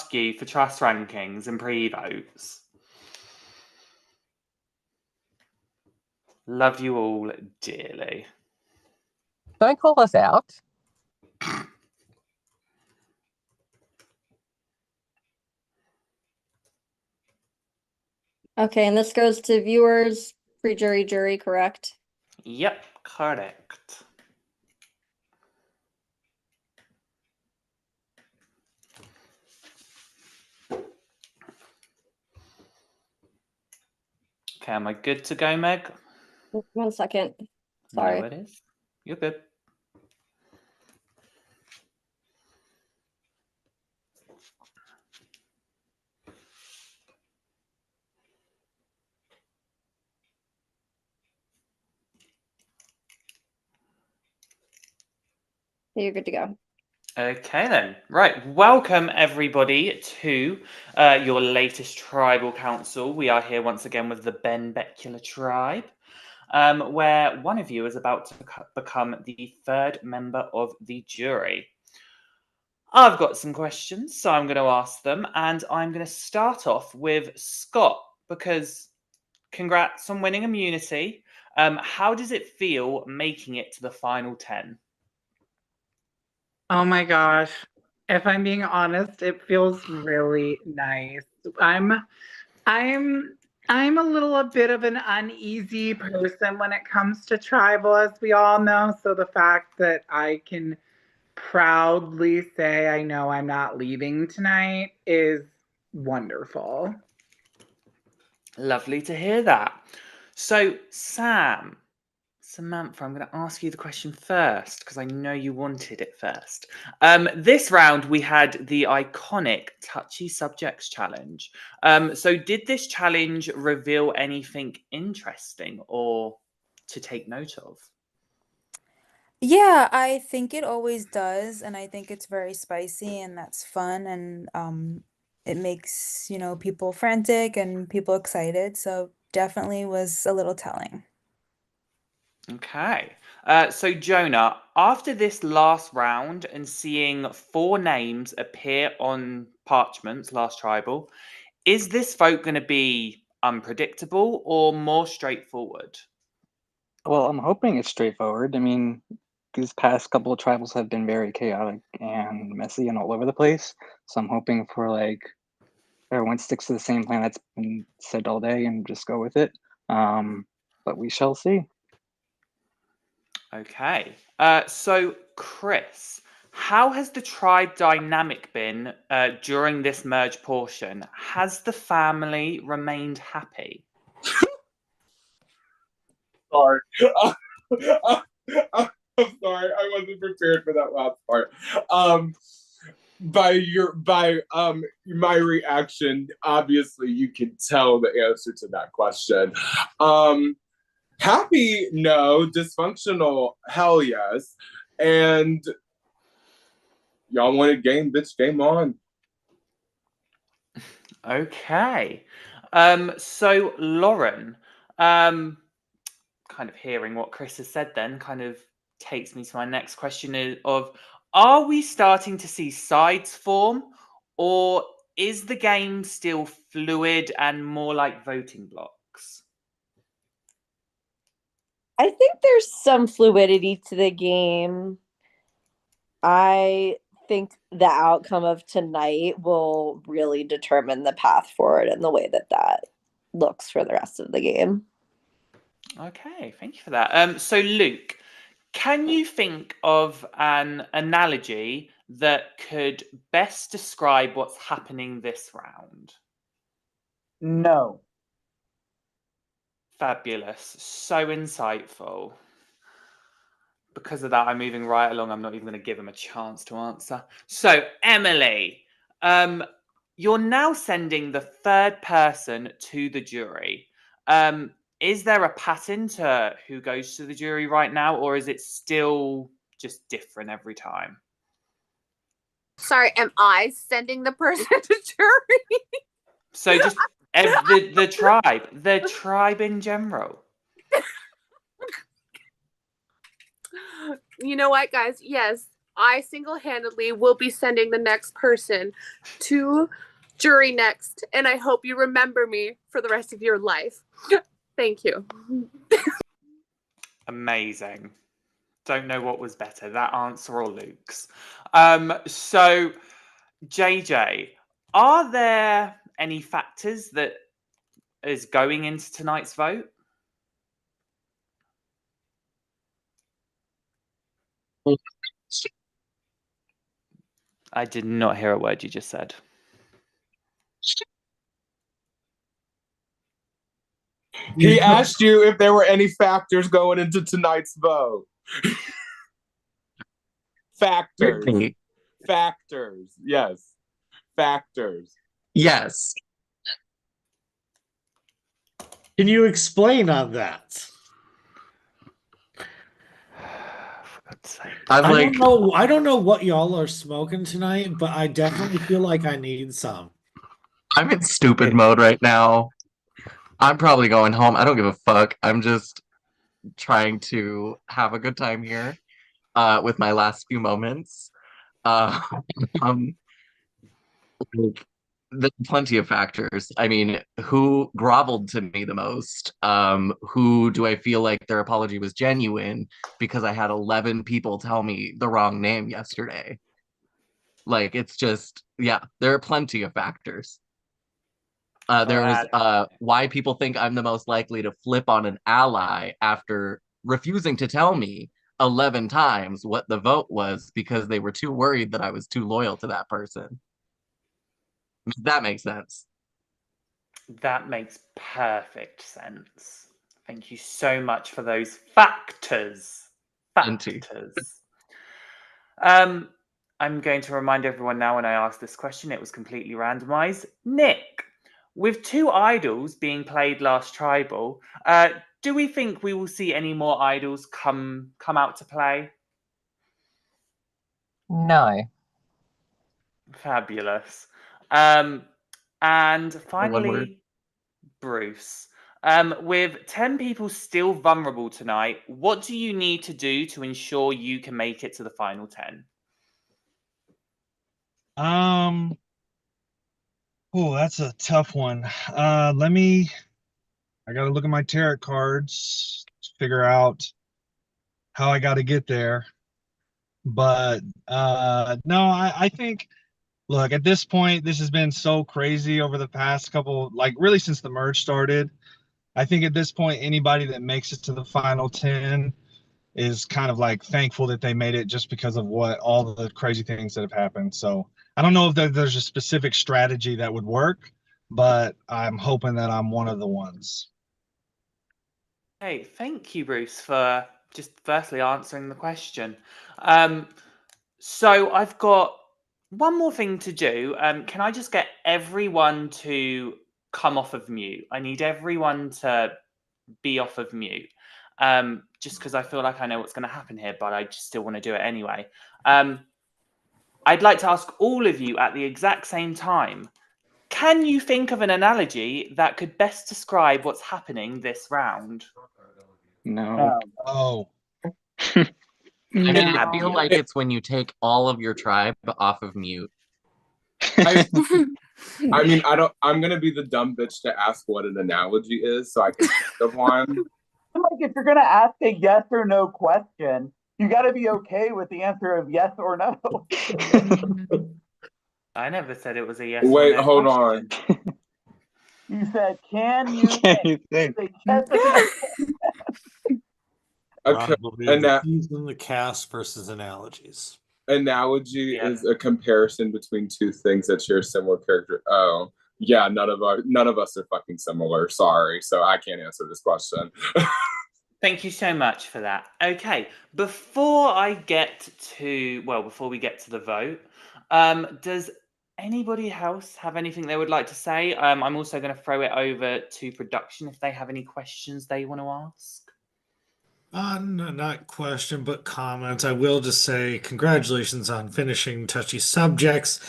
ask you for trust rankings and pre-votes. Love you all dearly. Don't call us out. Okay, and this goes to viewers, pre-jury, jury, correct? Yep, correct. Okay, am I good to go, Meg? 1 second. Sorry. No, it is. You're good. You're good to go. Okay then. Right. Welcome everybody to your latest tribal council. We are here once again with the Benbecula tribe, where one of you is about to become the third member of the jury. I've got some questions, so I'm going to ask them, and I'm going to start off with Scott, because congrats on winning immunity. How does it feel making it to the final 10? Oh my gosh. If I'm being honest, it feels really nice. I'm I'm a little a bit of an uneasy person when it comes to tribal, as we all know. So the fact that I can proudly say I know I'm not leaving tonight is wonderful. Lovely to hear that. So, Samantha, I'm going to ask you the question first because I know you wanted it first. This round we had the iconic Touchy Subjects Challenge. So, did this challenge reveal anything interesting or to take note of? Yeah, I think it always does, and I think it's very spicy and that's fun and it makes, people frantic and people excited, so definitely was a little telling. Okay. So, Jonah, after this last round and seeing 4 names appear on parchments, last tribal, is this vote going to be unpredictable or more straightforward? Well, I'm hoping it's straightforward. I mean, these past couple of tribals have been very chaotic and messy and all over the place. So I'm hoping for like everyone sticks to the same plan that's been said all day and just go with it. But we shall see. Okay. So, Chris, how has the tribe dynamic been during this merge portion? Has the family remained happy? Sorry. I'm sorry. I wasn't prepared for that last part. By my reaction, obviously you can tell the answer to that question. Happy, no. Dysfunctional, hell yes. And y'all want a game, bitch, game on. Okay. So Lauren, kind of hearing what Chris has said then kind of takes me to my next question are we starting to see sides form, or is the game still fluid and more like voting blocks? I think there's some fluidity to the game. I think the outcome of tonight will really determine the path forward and the way that looks for the rest of the game. Okay, thank you for that. So Luke, can you think of an analogy that could best describe what's happening this round? No. Fabulous. So insightful. Because of that, I'm moving right along. I'm not even going to give him a chance to answer. So, Emily, you're now sending the third person to the jury. Is there a pattern to who goes to the jury right now, or is it still just different every time? Sorry, am I sending the person to jury? So just the tribe in general. You know what, guys? Yes, I single-handedly will be sending the next person to jury next, and I hope you remember me for the rest of your life. Thank you. Amazing. Don't know what was better, that answer or Luke's. So, JJ, are there any factors that is going into tonight's vote? I did not hear a word you just said. He asked you if there were any factors going into tonight's vote. Factors. Brittany. Factors. Yes. Factors. Yes. Can you explain on that? For God's sake. I'm I like, don't know. I don't know what y'all are smoking tonight, but I definitely feel like I need some. I'm in stupid mode right now. I'm probably going home. I don't give a fuck. I'm just trying to have a good time here with my last few moments. Uh, um, like, there's plenty of factors. I mean, who groveled to me the most? Who do I feel like their apology was genuine because I had 11 people tell me the wrong name yesterday? Like, it's just, yeah, there are plenty of factors. There was why people think I'm the most likely to flip on an ally after refusing to tell me 11 times what the vote was because they were too worried that I was too loyal to that person. That makes sense. That makes perfect sense. Thank you so much for those factors. Plenty. Factors. I'm going to remind everyone now when I ask this question, it was completely randomized. Nick, with 2 idols being played last tribal, do we think we will see any more idols come out to play? No. Fabulous. And One word. finally, Bruce. With 10 people still vulnerable tonight, what do you need to do to ensure you can make it to the final 10? Oh, that's a tough one. I gotta look at my tarot cards to figure out how I gotta get there. But no, I think, look, at this point, this has been so crazy over the past couple, like really since the merge started. I think at this point, anybody that makes it to the final 10 is kind of like thankful that they made it just because of what all the crazy things that have happened. So I don't know if there's a specific strategy that would work, but I'm hoping that I'm one of the ones. Hey, thank you, Bruce, for just firstly answering the question. So I've got one more thing to do. Can I just get everyone to come off of mute? I need everyone to be off of mute. Just because I feel like I know what's going to happen here, but I just still want to do it anyway. I'd like to ask all of you at the exact same time, can you think of an analogy that could best describe what's happening this round? No. Oh. I mean, I feel like it's when you take all of your tribe off of mute. I mean, I'm gonna be the dumb bitch to ask what an analogy is, so I can think of one. Like, if you're gonna ask a yes or no question, you got to be okay with the answer of yes or no. I never said it was a yes Wait, or no hold question. on. You said, "Can you?" Can you think? Say yes at the end. The keys in the cast versus analogies. Analogy is a comparison between 2 things that share similar character. Oh, yeah, none of us are fucking similar. Sorry, so I can't answer this question. Thank you so much for that. Okay, before we get to the vote, does anybody else have anything they would like to say? I'm also going to throw it over to production if they have any questions they want to ask. Not question, but comment. I will just say congratulations on finishing Touchy Subjects.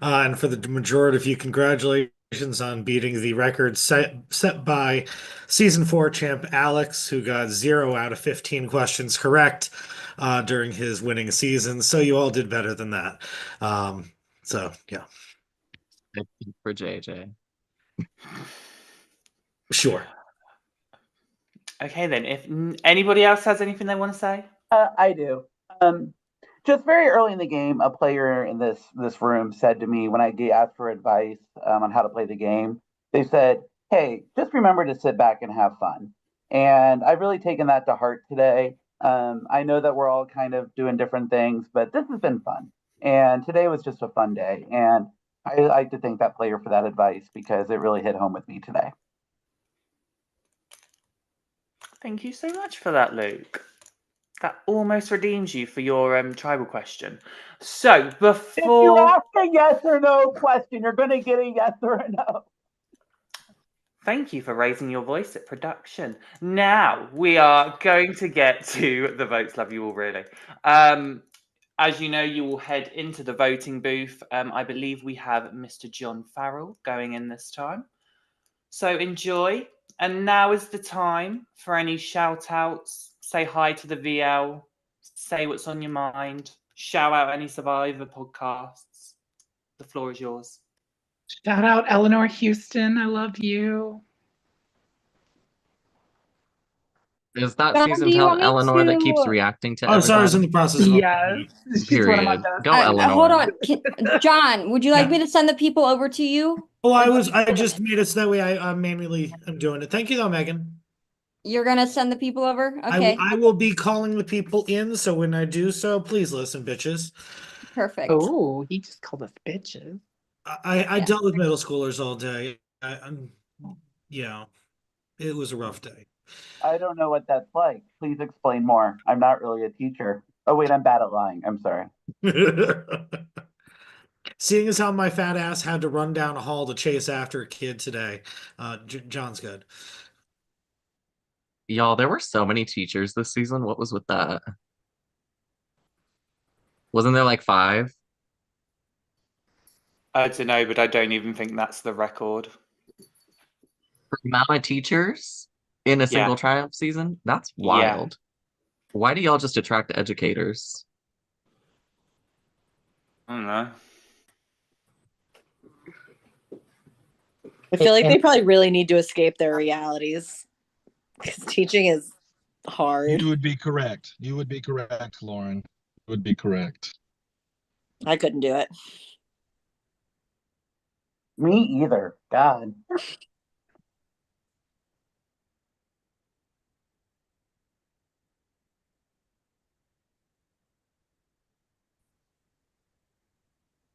And for the majority of you, congratulations on beating the record set by Season 4 champ Alex, who got 0 out of 15 questions correct. during his winning season. So you all did better than that. So yeah, For JJ. Sure. Okay, then. If anybody else has anything they want to say, I do. Just very early in the game, a player in this room said to me when I asked for advice on how to play the game, they said, "Hey, just remember to sit back and have fun." And I've really taken that to heart today. I know that we're all kind of doing different things, but this has been fun. And today was just a fun day. And I like to thank that player for that advice because it really hit home with me today. thank you so much for that, Luke. That almost redeems you for your tribal question. So If you before, ask a yes or no question, you're going to get a yes or a no. thank you for raising your voice at production. Now we are going to get to the votes. Love you all, really. As you know, you will head into the voting booth. I believe we have Mr. John Farrell going in this time. So enjoy. And now is the time for any shout outs. Say hi to the VL. Say what's on your mind. Shout out any Survivor podcasts. The floor is yours. Shout out Eleanor Houston. I love you. Is that John, season do you tell want me Eleanor that keeps to? reacting to Oh, sorry, I was in everybody? the process. Yes, she's one of my Period. best. Go, Eleanor. Hold on, John. Would you like Yeah. me to send the people over to you? Oh, Or I just made it so that way I manually am doing it. Thank you, though, Megan. you're gonna send the people over? Okay, I will be calling the people in, so when I do so, please listen, bitches. perfect. Oh, he just called us bitches. I Yeah. dealt with middle schoolers all day. Yeah, it was a rough day. I don't know what that's like. Please explain more. I'm not really a teacher. Oh, wait, I'm bad at lying. I'm sorry. Seeing as how my fat ass had to run down a hall to chase after a kid today, John's good. Y'all, there were so many teachers this season. What was with that? Wasn't there like 5? I don't know, but I don't even think that's the record. For the amount of teachers in a single Yeah. triumph season? That's Yeah. wild. Why do y'all just attract educators? I don't know. I feel like they probably really need to escape their realities because teaching is hard. You would be correct. You would be correct, Lauren. You would be correct. I couldn't do it. Me either. God.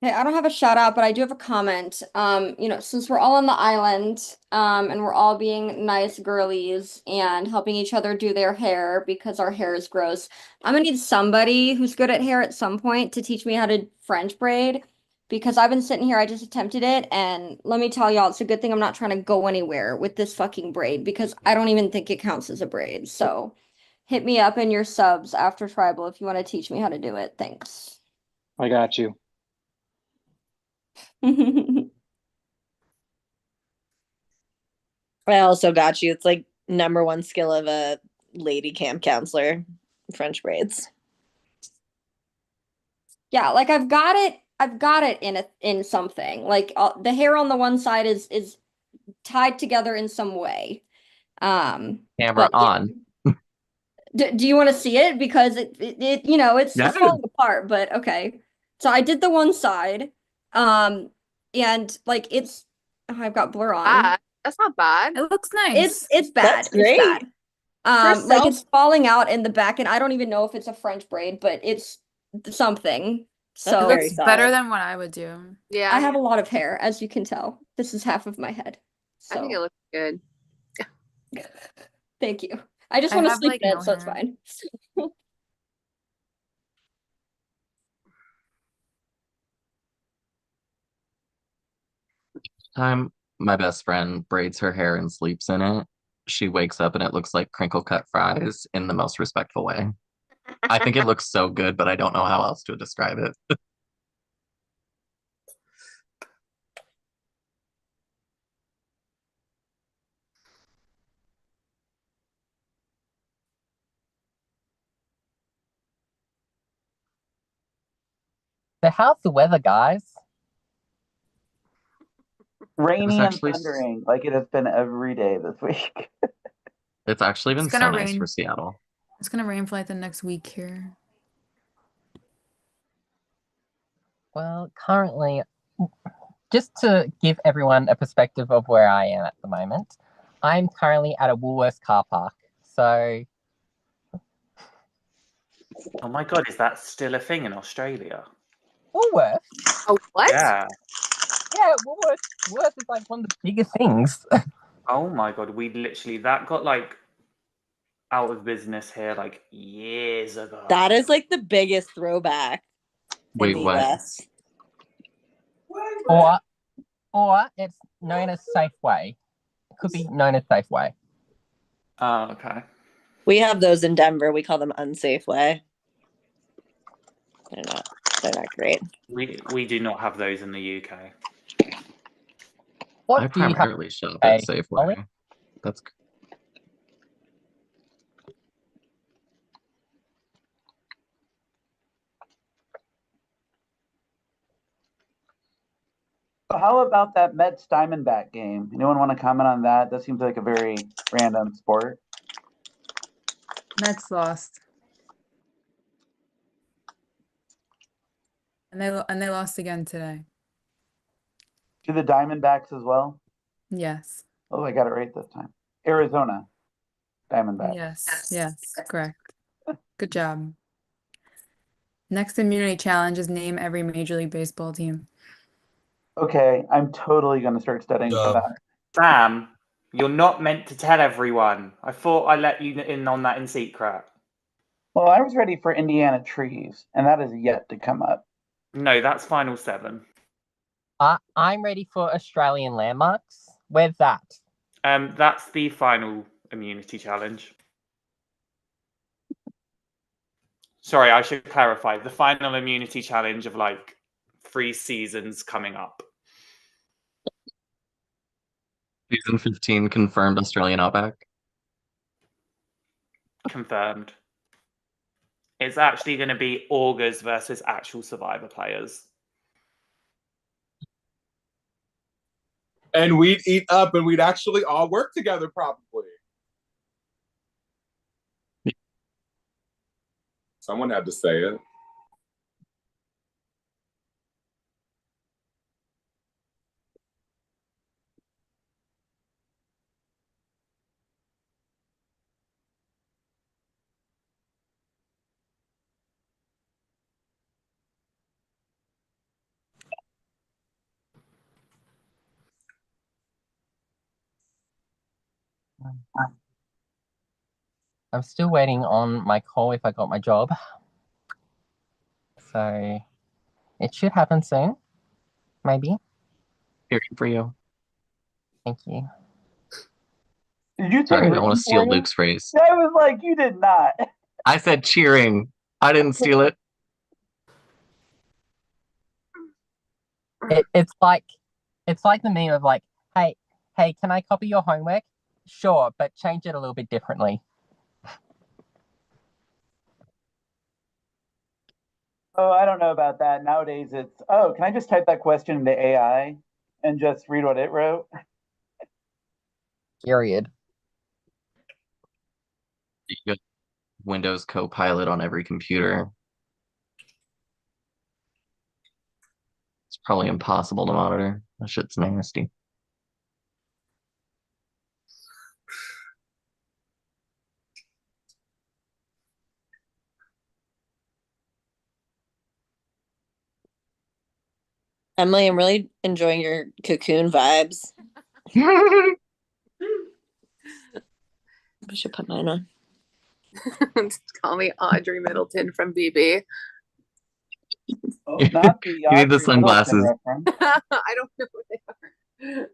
Hey, I don't have a shout out, but I do have a comment. Since we're all on the island, and we're all being nice girlies and helping each other do their hair because our hair is gross, I'm gonna need somebody who's good at hair at some point to teach me how to French braid because I've been sitting here, I just attempted it, and let me tell y'all, it's a good thing I'm not trying to go anywhere with this fucking braid because I don't even think it counts as a braid. So hit me up in your subs after Tribal if you want to teach me how to do it. Thanks. I got you. I also got you. It's like #1 skill of a lady camp counselor, French braids. Yeah, like I've got it in something. Like the hair on the one side is tied together in some way. Camera But yeah. on. Do you want to see it? Because it's Yeah. falling apart, but okay. So I did the one side. And like I've got blur on. That's not bad. It looks nice. It's bad. That's great. It's bad. For Like self- it's falling out in the back, and I don't even know if it's a French braid, but it's something. That's So very Looks better solid. than what I would do. Yeah, I have a lot of hair, as you can tell. This is half of my head. I think it So looks good. thank you. I just I want to have, sleep like, in no it, so it's hair. fine. Time my best friend braids her hair and sleeps in it, she wakes up and it looks like crinkle cut fries in the most respectful way. I think it looks so good, but I don't know how else to describe it. So how's the weather, guys? Rainy and actually thundering like it has been every day this week. It's actually been It's so gonna nice rain. for Seattle. It's gonna rain for like the next week here. Well, currently, just to give everyone a perspective of where I am at the moment, I'm currently at a Woolworths car park. So, Oh my god, is that still a thing in Australia? Woolworths? Oh, what? Yeah. Yeah, Woolworths is like one of the biggest things. Oh my god, we literally that got like out of business here like years ago. That is like the biggest throwback Wait, in the what? US. Or it's known as Safeway. It could be known as Safeway. Oh, okay. We have those in Denver. We call them Unsafe Way. They're not great. We do not have those in the UK. What I do you have primarily shop to at say, Safeway. Ollie? That's How about that Mets Diamondback game? Anyone want to comment on that? That seems like a very random sport. Mets lost. And they lost again today. To the Diamondbacks as well? Yes. Oh, I got it right this time. Arizona Diamondbacks. Yes, correct. Good job. Next immunity challenge is name every Major League Baseball team. Okay, I'm totally going to start studying for that. Sam, you're not meant to tell everyone. I thought I let you in on that in secret. Well, I was ready for Indiana trees, and that is yet to come up. No, that's Final 7. I'm ready for Australian landmarks. Where's that? That's the final immunity challenge. Sorry, I should clarify. The final immunity challenge of like 3 seasons coming up. season 15 confirmed Australian Outback. Confirmed. It's actually going to be augurs versus actual Survivor players. And we'd eat up and we'd actually all work together probably. Someone had to say it. I'm still waiting on my call if I got my job. So it should happen soon. Maybe. Here for you. Thank you. Did you say Sorry, I don't want to steal for you? Luke's phrase. I was like, you did not. I said cheering. I didn't steal it. It's like the meme of like, hey, can I copy your homework? Sure, but change it a little bit differently. Oh, I don't know about that. Nowadays it's, oh, can I just type that question into AI and just read what it wrote? Period. You got Windows Copilot on every computer. It's probably impossible to monitor. That shit's nasty. Emily, I'm really enjoying your cocoon vibes. I should put mine on. Just call me Audrey Middleton from BB. Oh, not the You need the Audrey Middleton sunglasses. I don't know what they are,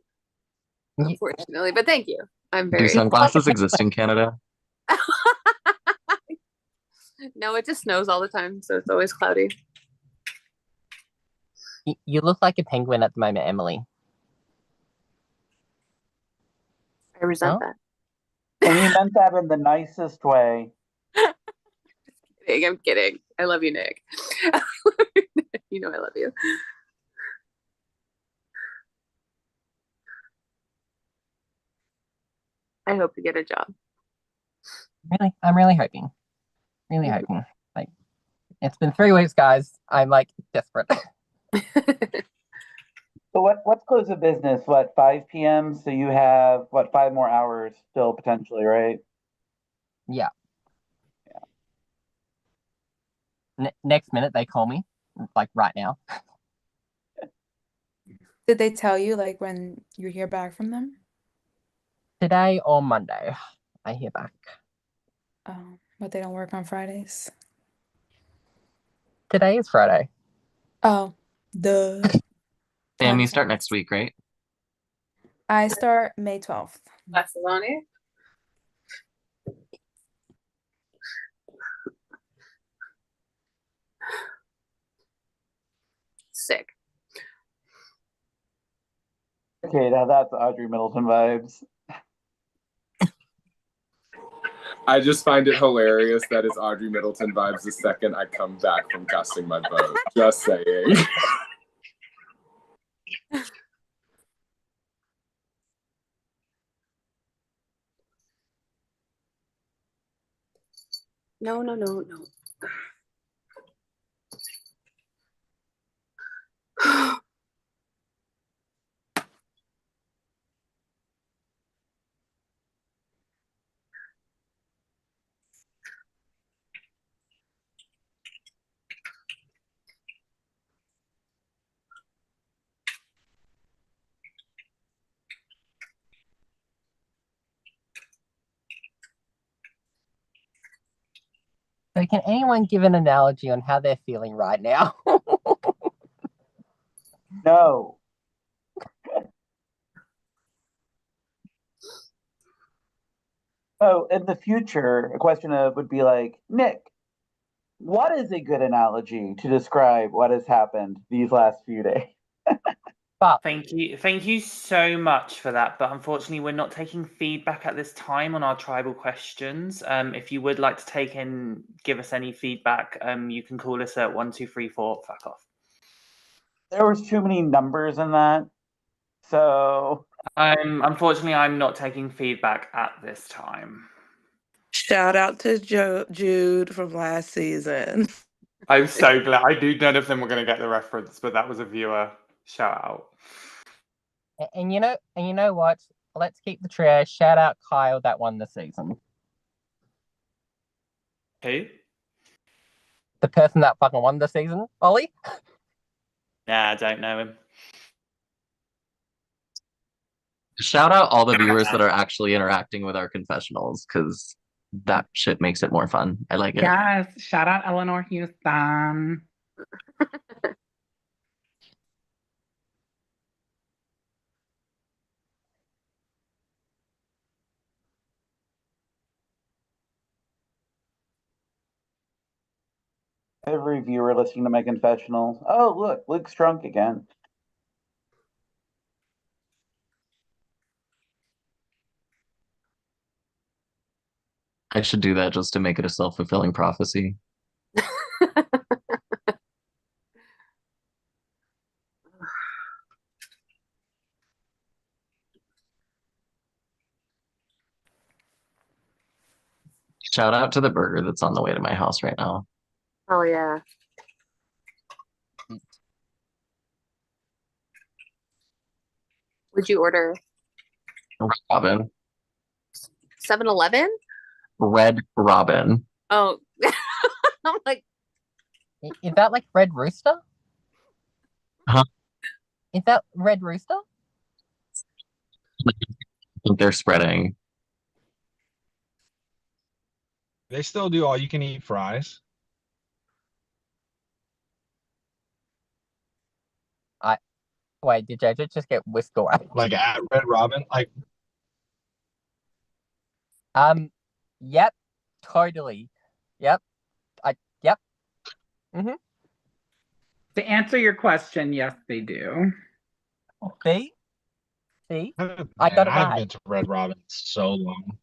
unfortunately, but thank you. I'm Do very sunglasses exist in Canada? No, it just snows all the time, so it's always cloudy. You look like a penguin at the moment, Emily. I resent that. And you meant that in the nicest way. I'm kidding. I love you, Nick. You know I love you. I hope you get a job. Really, I'm really hoping. Really hoping. Like, it's been 3 weeks, guys. I'm like desperate. So what's close of business? What, 5 p.m.? So you have what, 5 more hours still potentially, right? Yeah. Next minute they call me, like right now. Did they tell you like when you hear back from them? Today or Monday, I hear back. Oh, but they don't work on Fridays. Today is Friday. Oh, duh. Sam, you start next week, right? I start May 12th. Barcelona. Sick. Okay, now that's Audrey Middleton vibes. I just find it hilarious that it's Audrey Middleton vibes the second I come back from casting my vote. Just saying. No. So can anyone give an analogy on how they're feeling right now? No. Oh, in the future, a question would be like, Nick, what is a good analogy to describe what has happened these last few days? Thank you so much for that. But unfortunately, we're not taking feedback at this time on our tribal questions. If you would like to give us any feedback, you can call us at 1234. Fuck off. There was too many numbers in that, so unfortunately, I'm not taking feedback at this time. Shout out to Jude from last season. I'm so glad. I knew none of them were going to get the reference, but that was a viewer shout out. And you know what? Let's keep the trio. Shout out Kyle that won the season. Who? The person that fucking won the season, Ollie? Nah, I don't know him. Shout out all the viewers that are actually interacting with our confessionals, because that shit makes it more fun. I like it. Yes, shout out Eleanor Houston. every viewer listening to my confessionals. Oh, look, Luke's drunk again. I should do that just to make it a self-fulfilling prophecy. Shout out to the burger that's on the way to my house right now. Oh yeah. Would you order Robin. 7-Eleven? Red Robin. Oh. I'm like, is that like Red Rooster? Huh? Is that Red Rooster? I think they're spreading. They still do all you can eat fries. Wait, did JJ just get whisked away? Like at Red Robin? Like, yep, totally. Yep. Yep. Mm-hmm. To answer your question, yes, they do. See? I got it right. I haven't been to Red Robin in so long.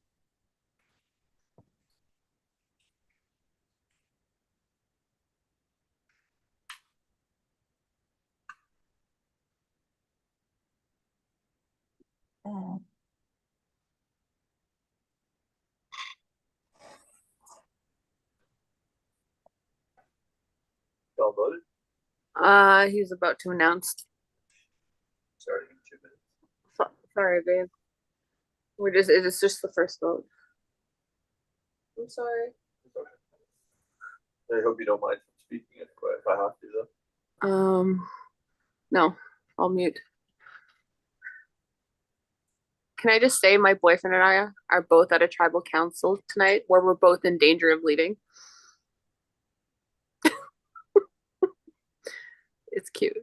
Y'all voted? He's about to announce. Starting in 2 minutes. Sorry, babe. It's just the first vote. I'm sorry. I hope you don't mind speaking if I have to, though. No, I'll mute. Can I just say my boyfriend and I are both at a tribal council tonight where we're both in danger of leaving? It's cute.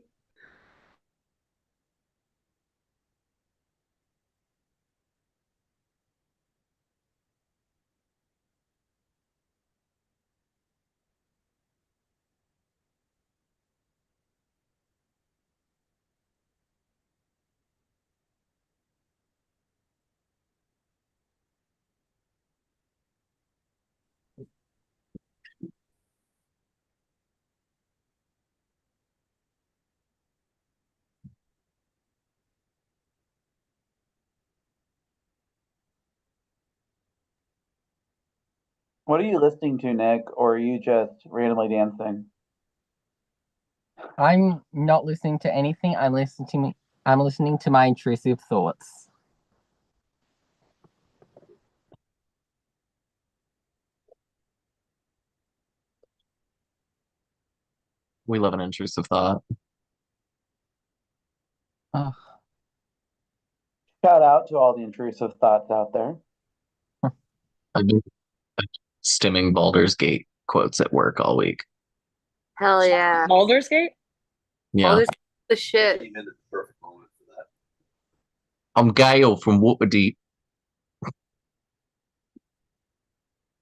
What are you listening to, Nick, or are you just randomly dancing? I'm not listening to anything. I'm listening to my intrusive thoughts. We love an intrusive thought. Oh. Shout out to all the intrusive thoughts out there. I've been stimming Baldur's Gate quotes at work all week. Hell yeah. Baldur's Gate? Yeah. Baldur's Gate the shit. Came in at the perfect moment for that. I'm Gale from Waterdeep.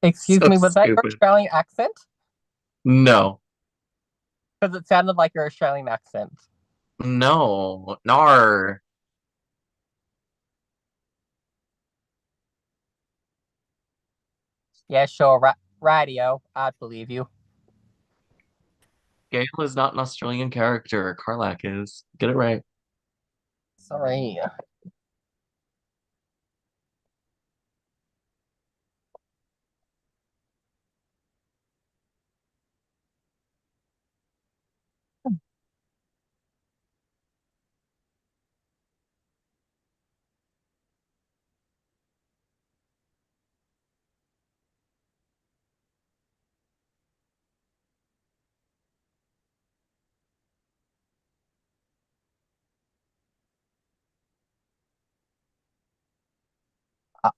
Excuse So me, was that your stupid. Australian accent? No. Because it sounded like your Australian accent. No. Nar. Yeah, sure. Radio. I believe you. Gale is not an Australian character. Karlak is. Get it right. Sorry.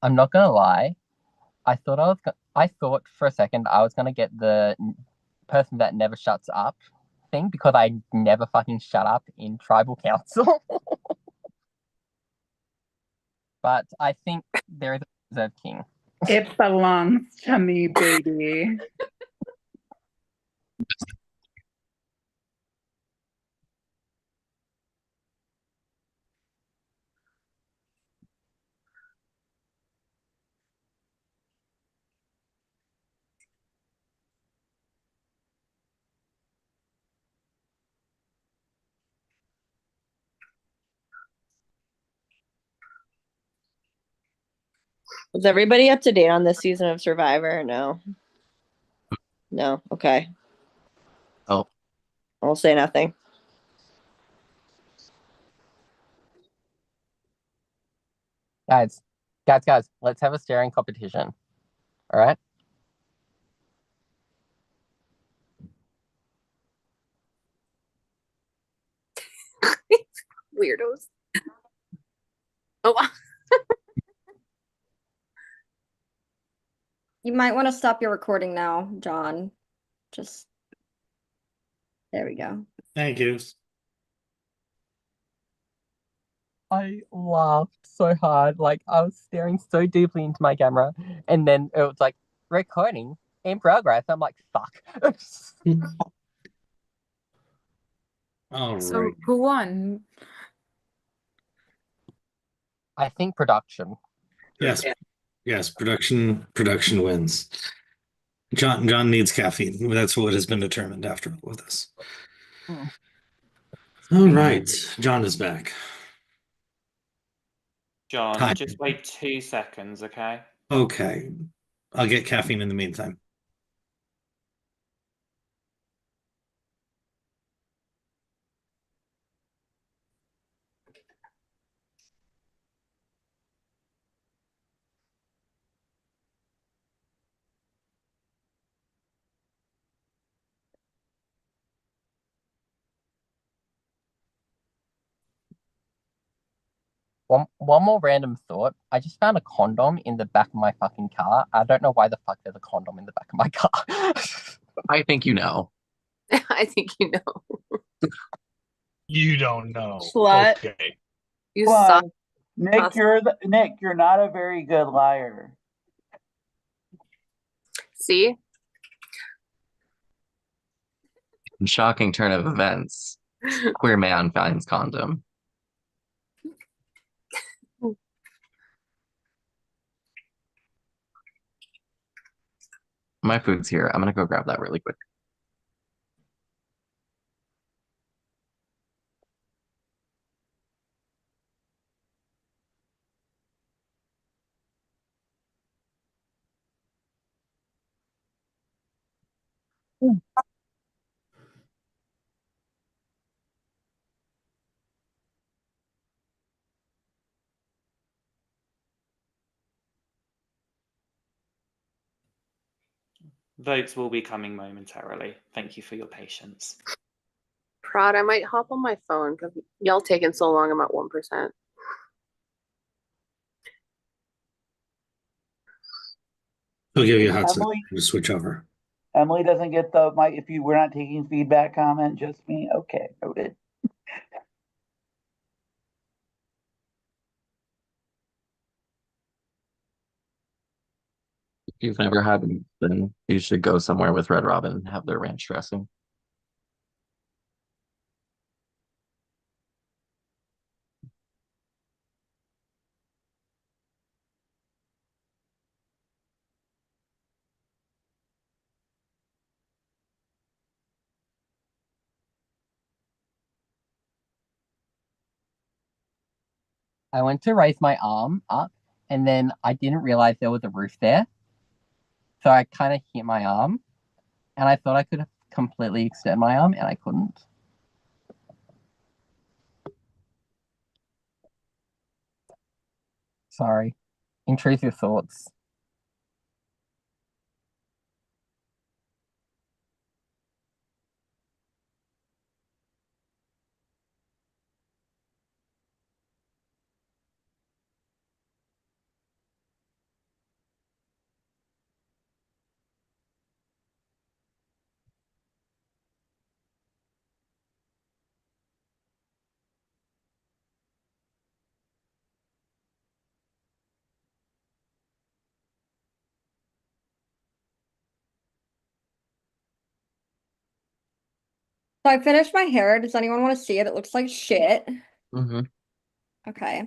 I'm not gonna lie. I thought for a second I was gonna get the person that never shuts up thing because I never fucking shut up in tribal council. But I think there is a reserve king. It belongs to me, baby. Is everybody up to date on this season of Survivor? No. No. Okay. Oh. I'll say nothing. Guys, let's have a staring competition. All right? Weirdos. Oh. You might want to stop your recording now, John. Just there we go. Thank you. I laughed so hard. Like, I was staring so deeply into my camera, and then it was like, recording in progress. I'm like, fuck. All So right. who won? I think production. Yes. Yes, production wins. John needs caffeine. That's what has been determined after all of this. Hmm. All right. John is back. John, Hi. just wait 2 seconds, okay? Okay. I'll get caffeine in the meantime. One more random thought. I just found a condom in the back of my fucking car. I don't know why the fuck there's a condom in the back of my car. I think you know. I think you know. You don't know. Slut. Okay. You Come suck. on. Nick, you're not a very good liar. See? Shocking turn of events. Queer man finds condom. My food's here. I'm gonna go grab that really quick. Votes will be coming momentarily. Thank you for your patience. Prod, I might hop on my phone because y'all taking so long. I'm at 1%. I'll give you a hot second Emily, to switch over. Emily doesn't get the mic. If we're not taking feedback comment, just me. Okay, noted. If you've never had them, then you should go somewhere with Red Robin and have their ranch dressing. I went to raise my arm up, and then I didn't realize there was a roof there. So I kind of hit my arm, and I thought I could completely extend my arm, and I couldn't. Sorry. Intrusive thoughts. So I finished my hair. Does anyone want to see it? It looks like shit. Mm-hmm. Okay.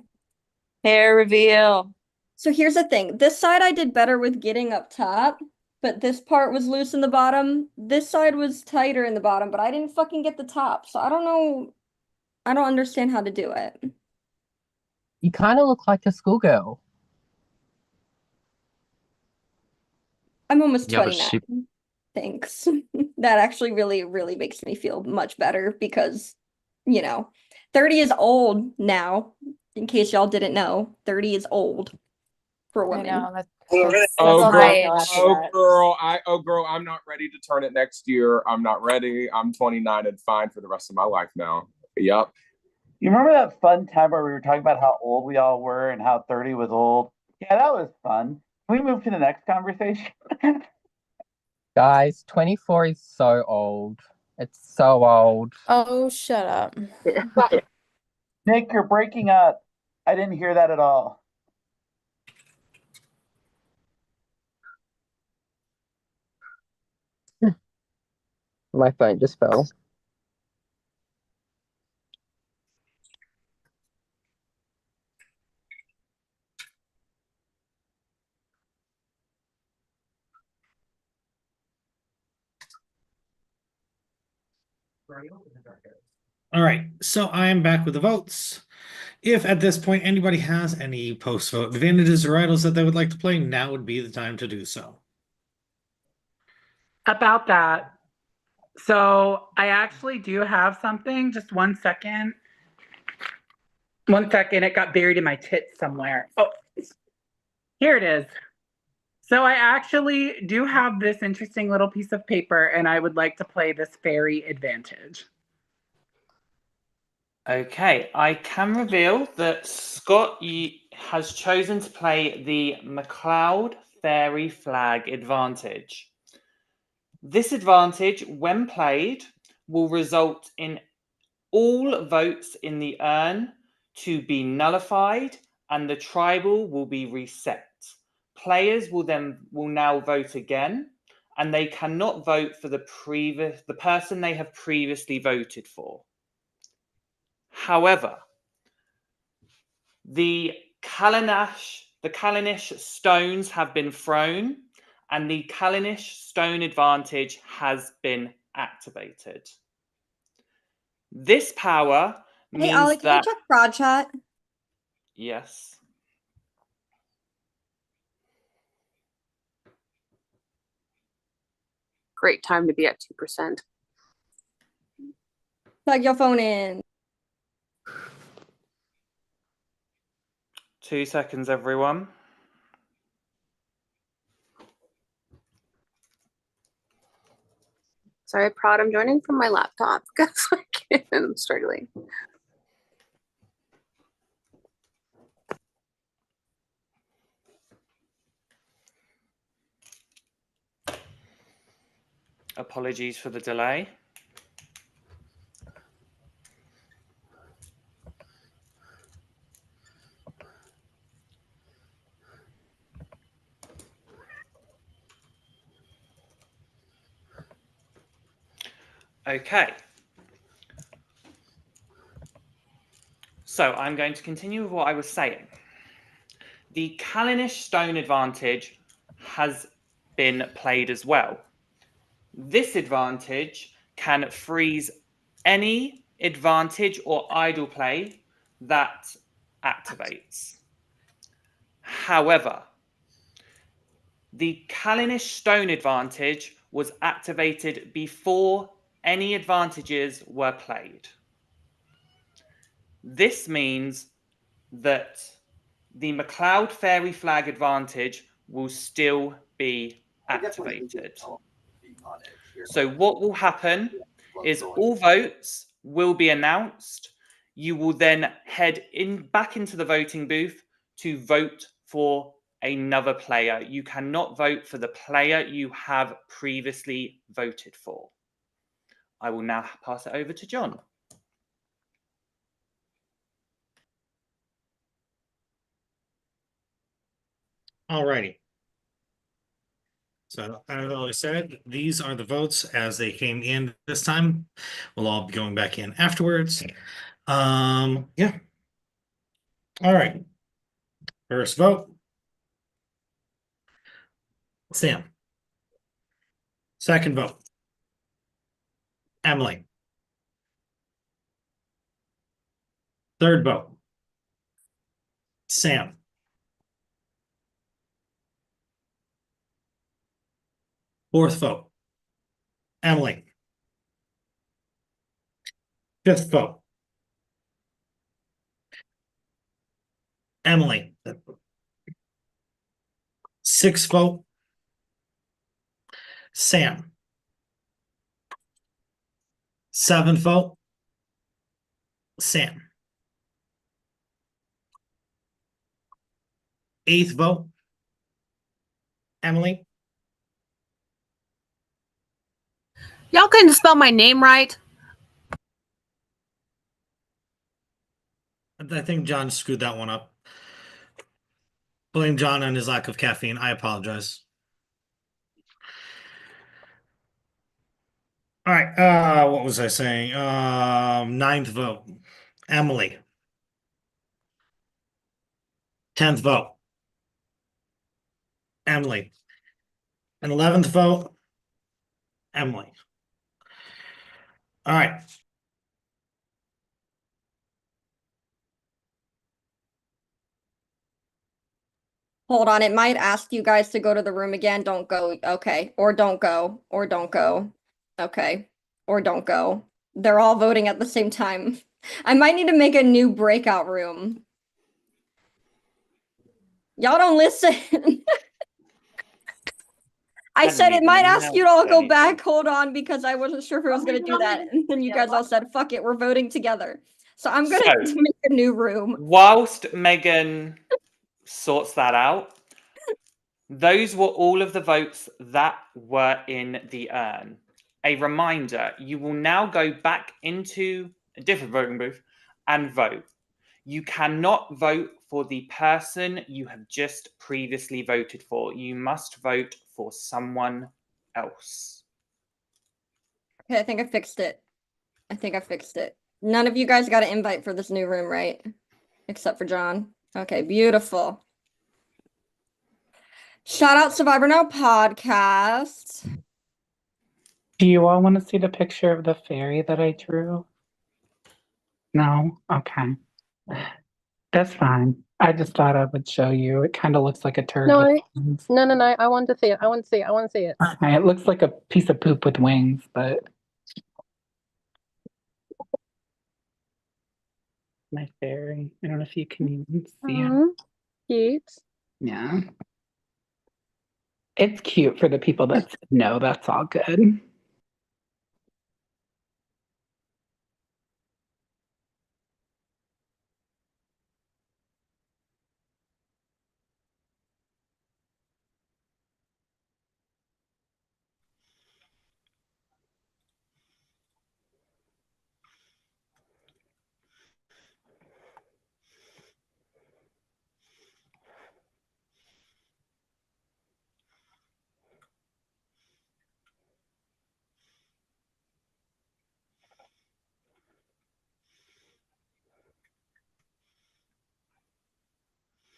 Hair reveal. So here's the thing. This side I did better with getting up top, but this part was loose in the bottom. This side was tighter in the bottom, but I didn't fucking get the top. So I don't know. I don't understand how to do it. You kind of look like a schoolgirl. I'm almost Yeah, but 29. Thanks. That actually really, really makes me feel much better because, 30 is old now. In case y'all didn't know, 30 is old for I women. know that's Oh all girl, my age. oh girl, I'm not ready to turn it next year. I'm not ready. I'm 29 and fine for the rest of my life now. Yep. You remember that fun time where we were talking about how old we all were and how 30 was old? Yeah, that was fun. Can we move to the next conversation? Guys, 24 is so old. It's so old. Oh, shut up. Nick, you're breaking up. I didn't hear that at all. My phone just fell. All right, so I am back with the votes. If at this point anybody has any post-vote advantages or idols that they would like to play, now would be the time to do so. About that. So I actually do have something. Just 1 second. 1 second. It got buried in my tits somewhere. Oh, here it is. So I actually do have this interesting little piece of paper, and I would like to play this fairy advantage. Okay, I can reveal that Scott has chosen to play the McLeod Fairy Flag advantage. This advantage, when played, will result in all votes in the urn to be nullified and the tribal will be reset. Players will now vote again, and they cannot vote for the person they have previously voted for. However, the Kalinish stones have been thrown, and the Kalinish stone advantage has been activated. This power means Hey, Ollie, can that... you check broad chat? Yes. Great time to be at 2%. Plug your phone in. 2 seconds, everyone. Sorry, Prod, I'm joining from my laptop because I'm struggling. Apologies for the delay. Okay. So I'm going to continue with what I was saying. The Kalinish stone advantage has been played as well. This advantage can freeze any advantage or idle play that activates. However, the Kalinish stone advantage was activated before any advantages were played. This means that the McLeod Fairy Flag advantage will still be activated. So what will happen is all votes will be announced. You will then head back into the voting booth to vote for another player. You cannot vote for the player you have previously voted for. I will now pass it over to John. Alrighty. So, as I said, these are the votes as they came in this time. We'll all be going back in afterwards. Yeah. All right. First vote. Sam. Second vote. Emily. Third vote. Sam. Fourth vote. Emily. Fifth vote. Emily. Sixth vote. Sam. Seventh vote. Sam. Eighth vote. Emily. Y'all couldn't spell my name right. I think John screwed that one up. Blame John on his lack of caffeine. I apologize. All right. What was I saying? Ninth vote. Emily. 10th vote. Emily. And 11th vote. Emily. All right. Hold on, it might ask you guys to go to the room again. Don't go. Okay. Or don't go. Or don't go. Okay. Or don't go. They're all voting at the same time. I might need to make a new breakout room. Y'all don't listen. I said it might ask you to all go back. Hold on, because I wasn't sure if it was going to do that. And then you guys all said, fuck it, we're voting together. So I'm going to make a new room. Whilst Megan sorts that out, those were all of the votes that were in the urn. A reminder, you will now go back into a different voting booth and vote. You cannot vote for the person you have just previously voted for. You must vote for someone else. Okay, I think I fixed it. None of you guys got an invite for this new room, right? Except for John. Okay, beautiful. Shout out Survivor Now podcast. Do you all want to see the picture of the fairy that I drew? No? Okay. That's fine. I just thought I would show you. It kind of looks like a turd. No, with wings. no. I want to see it. I want to see it. Okay, it looks like a piece of poop with wings, but my fairy. I don't know if you can even see it. Cute. Yeah. It's cute for the people that know. That's all good.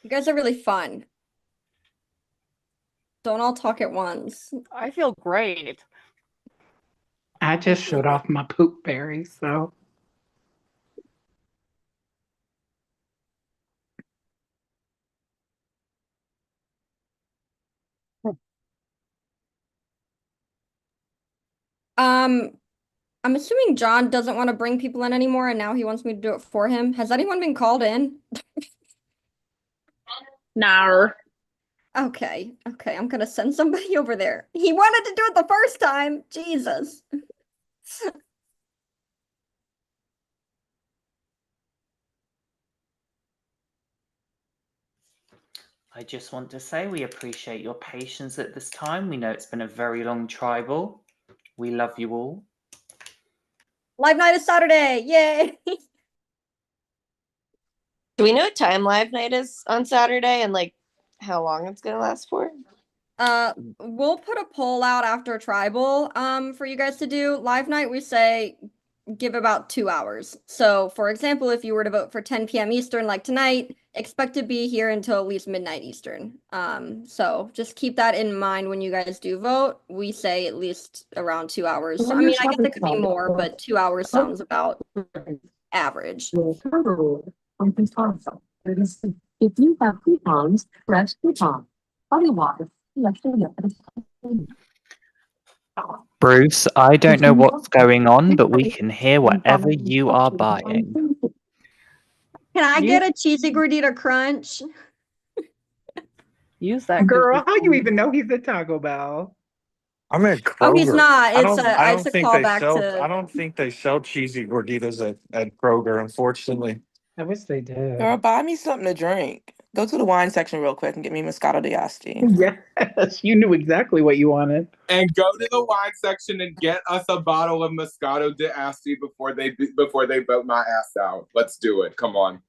You guys are really fun. Don't all talk at once. I feel great. I just showed off my poop fairy, so. I'm assuming John doesn't want to bring people in anymore, and now he wants me to do it for him. Has anyone been called in? No. Okay, I'm gonna send somebody over there. He wanted to do it the first time. Jesus. I just want to say we appreciate your patience at this time. We know it's been a very long tribal. We love you all. Live night is Saturday. Yay. Do we know what time live night is on Saturday and like how long it's gonna last for? We'll put a poll out after tribal for you guys to do. Live night, we say give about 2 hours. So for example, if you were to vote for 10 p.m. Eastern like tonight, expect to be here until at least midnight Eastern. So just keep that in mind when you guys do vote. We say at least around 2 hours. So, I mean, I guess it could be more, but 2 hours sounds about average. If you have coupons, press coupon. Otherwise, Bruce, I don't know what's going on, but we can hear whatever you are buying. Can I get a cheesy gordita crunch? Use that. Girl, how you even know he's at Taco Bell? I'm at Kroger. Oh, he's not. I It's don't, a I it's don't a think they callback sell. to I don't think they sell cheesy gorditas at Kroger. Unfortunately. I wish they did. Girl, buy me something to drink. Go to the wine section real quick and get me Moscato d'Asti. Yes, you knew exactly what you wanted. And go to the wine section and get us a bottle of Moscato d'Asti before they vote my ass out. Let's do it. Come on.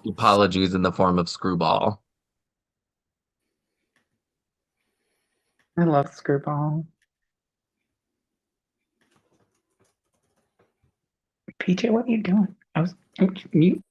Apologies in the form of screwball. I love Screwball. PJ, what are you doing? I was mute.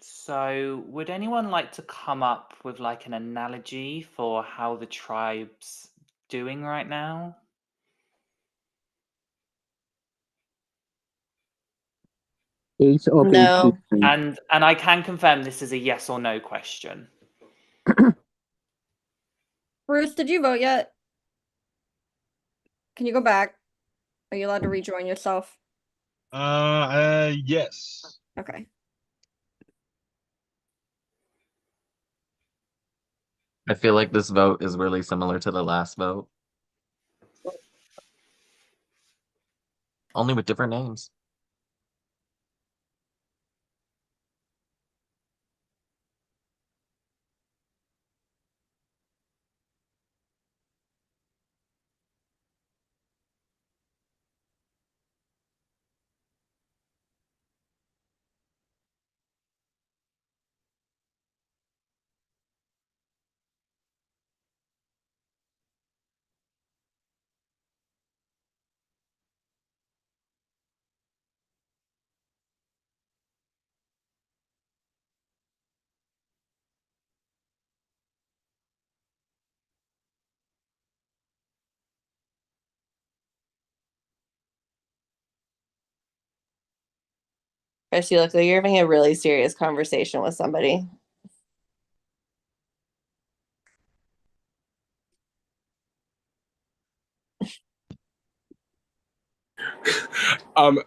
So, would anyone like to come up with like an analogy for how the tribe's doing right now? Each open No. And I can confirm this is a yes or no question. Bruce, did you vote yet? Can you go back? Are you allowed to rejoin yourself? Yes. Okay. I feel like this vote is really similar to the last vote, only with different names. Chris, you look like you're having a really serious conversation with somebody.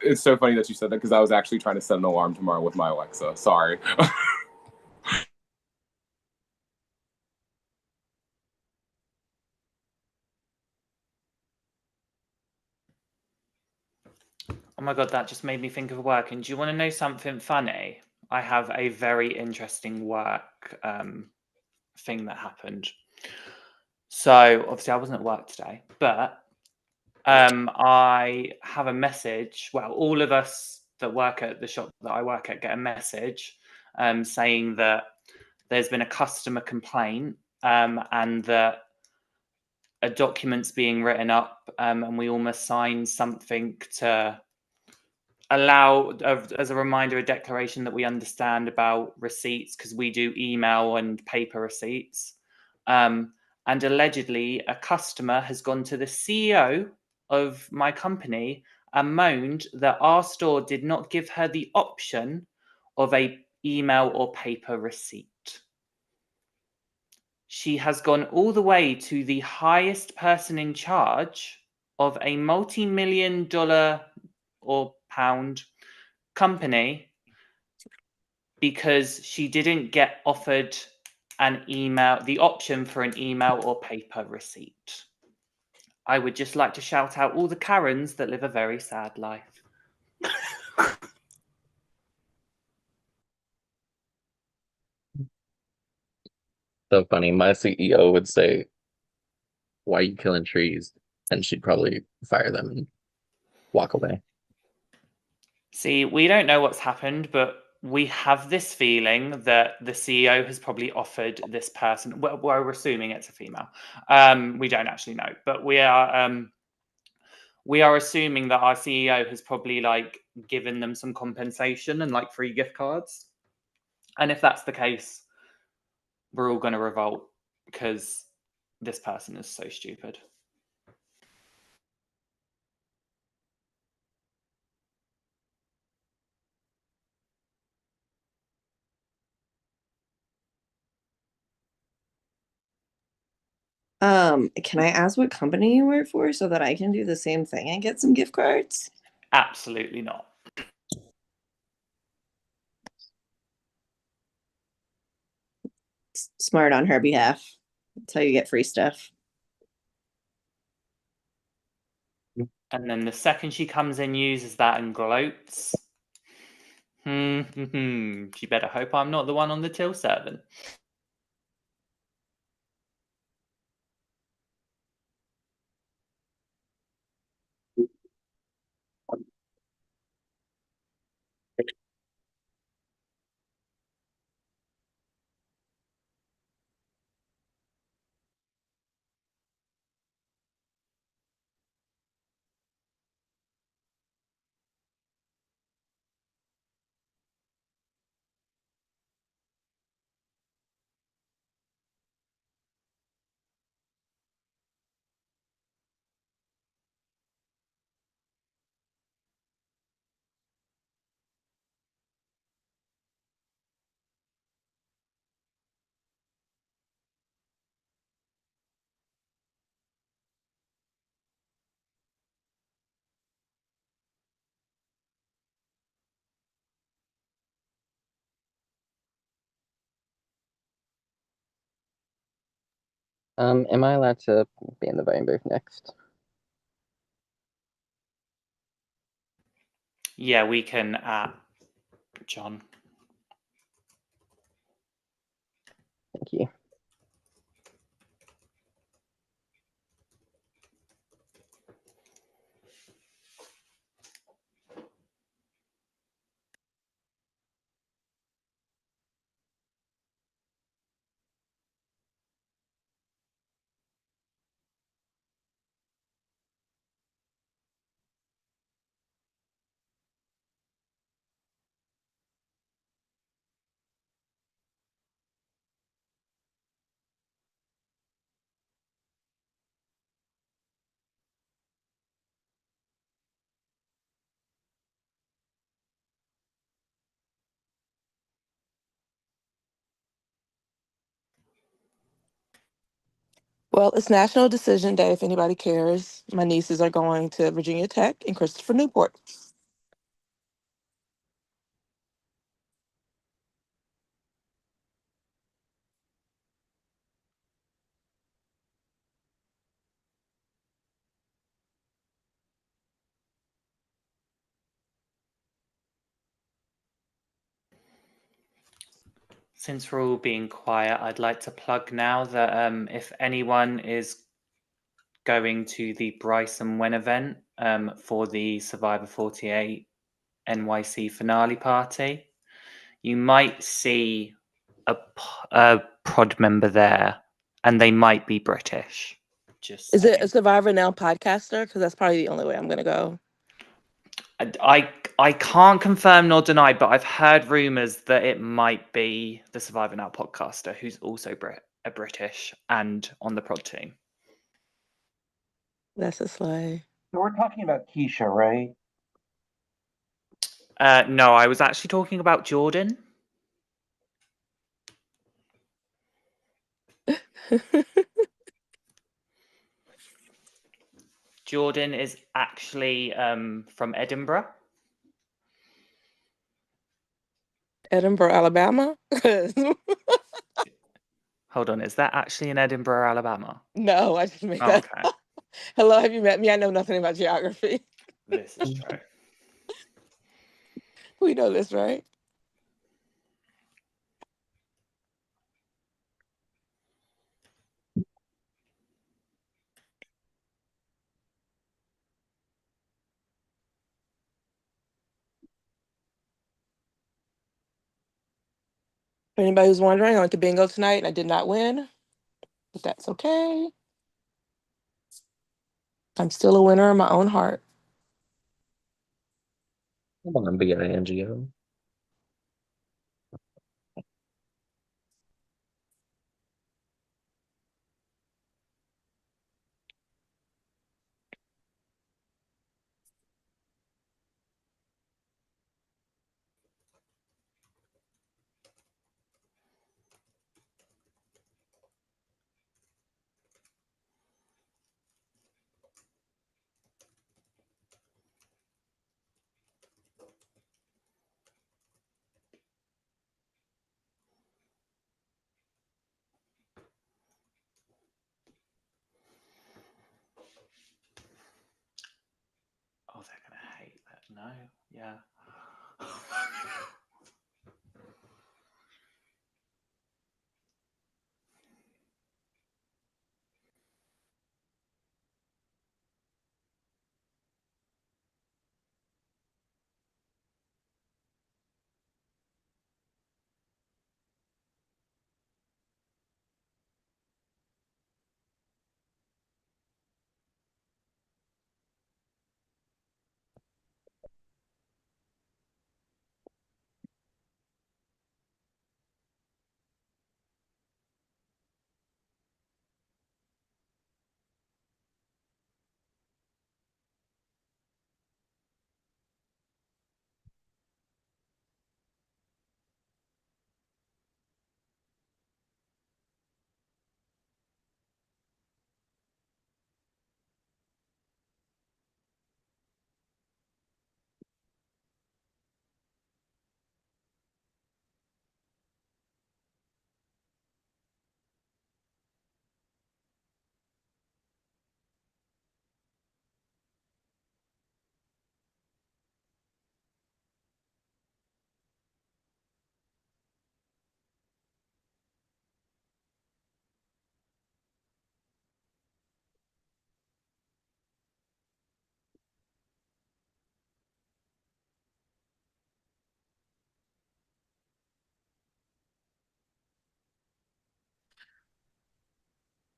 It's so funny that you said that because I was actually trying to set an alarm tomorrow with my Alexa. Sorry. Oh my god, that just made me think of work. And do you want to know something funny? I have a very interesting work thing that happened. So obviously I wasn't at work today, but I have a message. Well, all of us that work at the shop that I work at get a message saying that there's been a customer complaint and that a document's being written up and we all must sign something to allow, as a reminder, a declaration that we understand about receipts because we do email and paper receipts. And allegedly, a customer has gone to the CEO of my company and moaned that our store did not give her the option of a email or paper receipt. She has gone all the way to the highest person in charge of a multi-million dollar or pound company because she didn't get offered the option for an email or paper receipt. I would just like to shout out all the Karens that live a very sad life. So funny. My CEO would say, "Why are you killing trees?" And she'd probably fire them and walk away. See, we don't know what's happened, but we have this feeling that the CEO has probably offered this person. We're assuming it's a female. We don't actually know, but we are assuming that our CEO has probably like given them some compensation and like free gift cards. And if that's the case, we're all going to revolt because this person is so stupid. Can I ask what company you work for so that I can do the same thing and get some gift cards? Absolutely not. Smart on her behalf. That's how you get free stuff. And then the second she comes in, uses that and gloats. She better hope I'm not the one on the till serving. Am I allowed to be in the voting booth next? Yeah, we can John. Thank you. Well, it's National Decision Day if anybody cares. My nieces are going to Virginia Tech and Christopher Newport. Since we're all being quiet, I'd like to plug now that if anyone is going to the Bryson Wen event for the Survivor 48 NYC finale party, you might see a prod member there, and they might be British. Just Is it a saying. Survivor Now podcaster? Because that's probably the only way I'm going to go. I can't confirm nor deny, but I've heard rumors that it might be the Survivor Now podcaster who's also a British and on the prod team. That's a slay. So we're talking about Keisha, right? No, I was actually talking about Jordan. Jordan is actually from Edinburgh. Edinburgh, Alabama? Hold on, is that actually in Edinburgh, Alabama? No, I just made Oh, that. okay. Hello, have you met me? I know nothing about geography. This is true. We know this, right? For anybody who's wondering, I went to bingo tonight and I did not win, but that's okay. I'm still a winner in my own heart. Come on, BINGO. Oh, they're gonna hate that. No, yeah.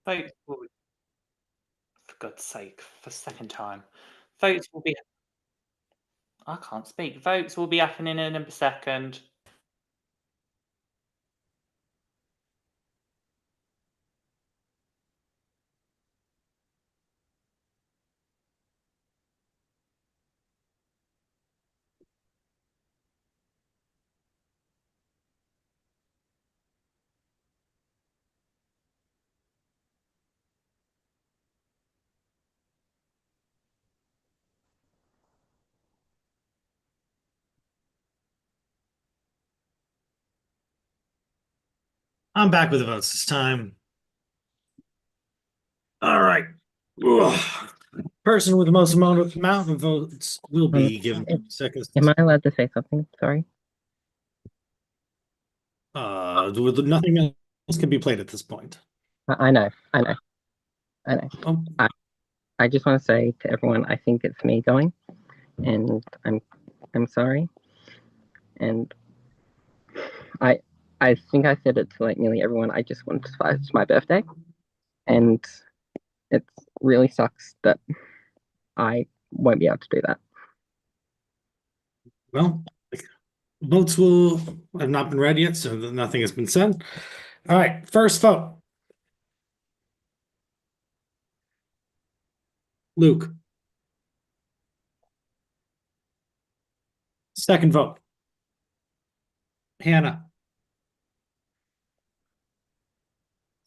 Votes will be, for God's sake, for second time. Votes will be. I can't speak. Votes will be happening in a second. I'm back with the votes this time. All right. Ugh. Person with the most amount of votes will be given 30 seconds. Am I allowed to say something? Sorry. Nothing else can be played at this point. I know. Oh. I just want to say to everyone, I think it's me going, and I'm sorry. And I think I said it to like nearly everyone. I just want to surprise my birthday, and it really sucks that I won't be able to do that. Well, votes have not been read yet, so nothing has been said. All right, first vote. Luke. Second vote. Hannah.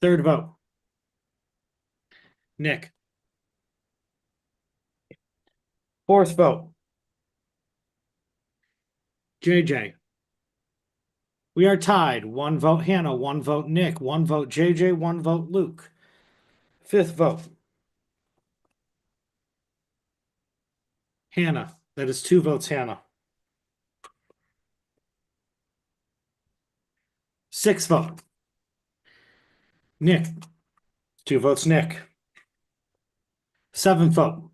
Third vote. Nick. Fourth vote. JJ. We are tied. 1 vote Hannah, 1 vote Nick, 1 vote JJ, 1 vote Luke. Fifth vote. Hannah. That is 2 votes Hannah. Sixth vote. Nick. 2 votes Nick. Seventh vote.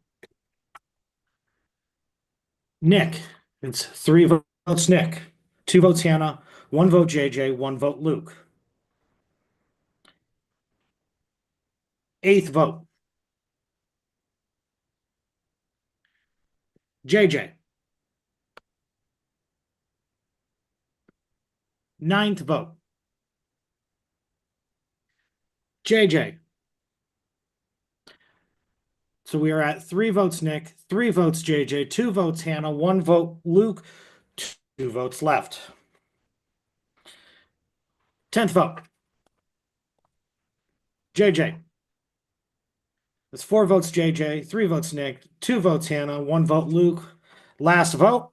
Nick. It's 3 votes Nick. 2 votes Hannah, 1 vote JJ, 1 vote Luke. Eighth vote. JJ. Ninth vote. JJ. So we are at 3 votes Nick, 3 votes JJ, 2 votes Hannah, 1 vote Luke, 2 votes left. 10th vote. JJ. That's 4 votes JJ, 3 votes Nick, 2 votes Hannah, 1 vote Luke. Last vote.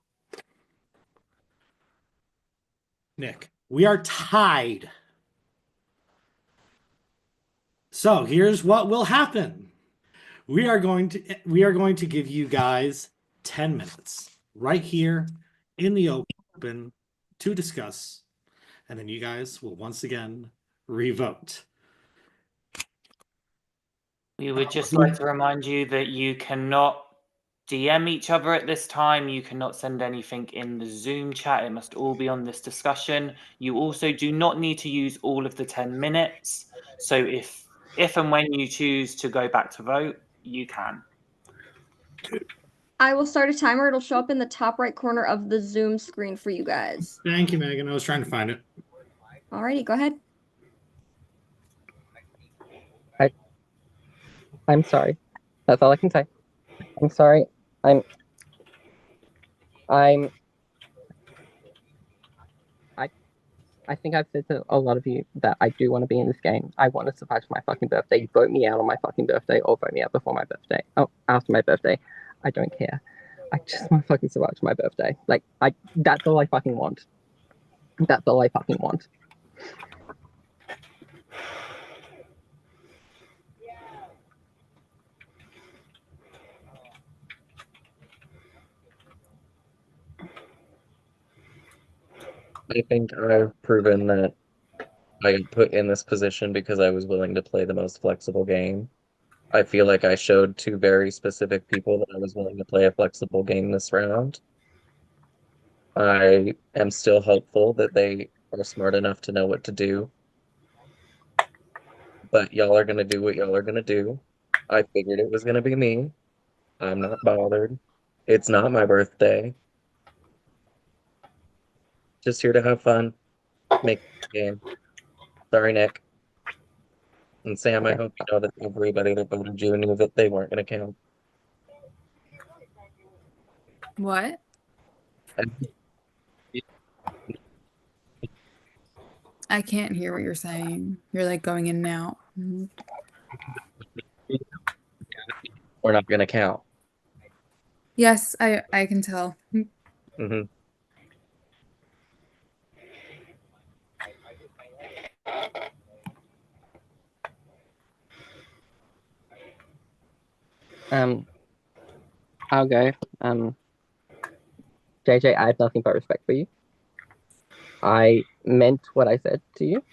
Nick. We are tied. So here's what will happen. We are going to give you guys 10 minutes right here in the open to discuss, and then you guys will once again revote. We would just like to remind you that you cannot DM each other at this time. You cannot send anything in the Zoom chat. It must all be on this discussion. You also do not need to use all of the 10 minutes. So if and when you choose to go back to vote, you can. I will start a timer. It'll show up in the top right corner of the Zoom screen for you guys. Thank you, Megan. I was trying to find it. Alrighty, go ahead. I'm sorry. That's all I can say. I'm sorry. I think I've said to a lot of you that I do want to be in this game. I want to survive my fucking birthday. Vote me out on my fucking birthday or vote me out before my birthday. Oh, after my birthday. I don't care. I just want to fucking survive my birthday. Like, that's all I fucking want. That's all I fucking want. I think I've proven that I got put in this position because I was willing to play the most flexible game. I feel like I showed 2 very specific people that I was willing to play a flexible game this round. I am still hopeful that they are smart enough to know what to do. but y'all are gonna do what y'all are gonna do. I figured it was gonna be me. I'm not bothered. It's not my birthday. Just here to have fun. Make a game. Sorry, Nick. And Sam, I hope you know that everybody that voted you knew that they weren't gonna count. What? I can't hear what you're saying. You're like going in and out. We're not gonna count. Yes, I can tell. Mm-hmm. I'll go. JJ, I have nothing but respect for you. I meant what I said to you,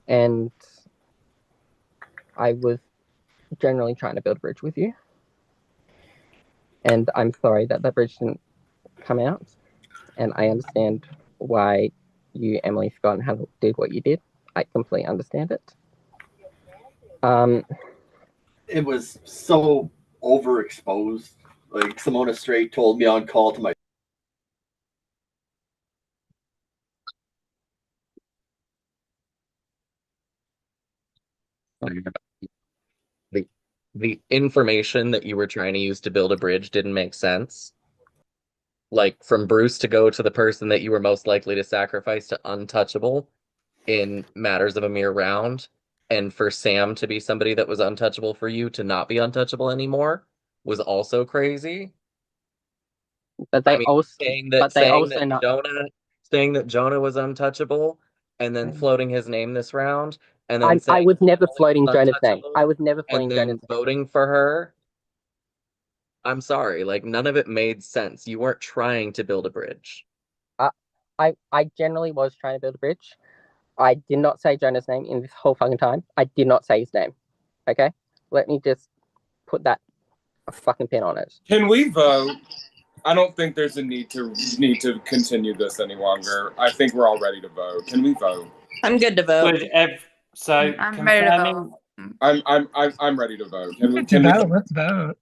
and I was generally trying to build a bridge with you. And I'm sorry that that bridge didn't come out, and I understand why you, Emily, Scott, and Hannah did what you did. I completely understand it. It was so overexposed. Like Simona straight told me on call to my The information that you were trying to use to build a bridge didn't make sense. Like from Bruce to go to the person that you were most likely to sacrifice to untouchable in matters of a mere round, and for Sam to be somebody that was untouchable for you to not be untouchable anymore was also crazy. But they also, saying but that they also not. Jonah was untouchable, and then floating his name this round, and then I saying was never Emily floating was Jonah's name. untouchable, I was never and floating then Jonah's name. voting for her. I'm sorry, like none of it made sense. You weren't trying to build a bridge. I generally was trying to build a bridge. I did not say Jonah's name in this whole fucking time. I did not say his name. Okay? Let me just put that fucking pin on it. Can we vote? I don't think there's a need to continue this any longer. I think we're all ready to vote. Can we vote? I'm good to vote. So I'm ready to confirming. I'm ready to vote. Can we Let's vote.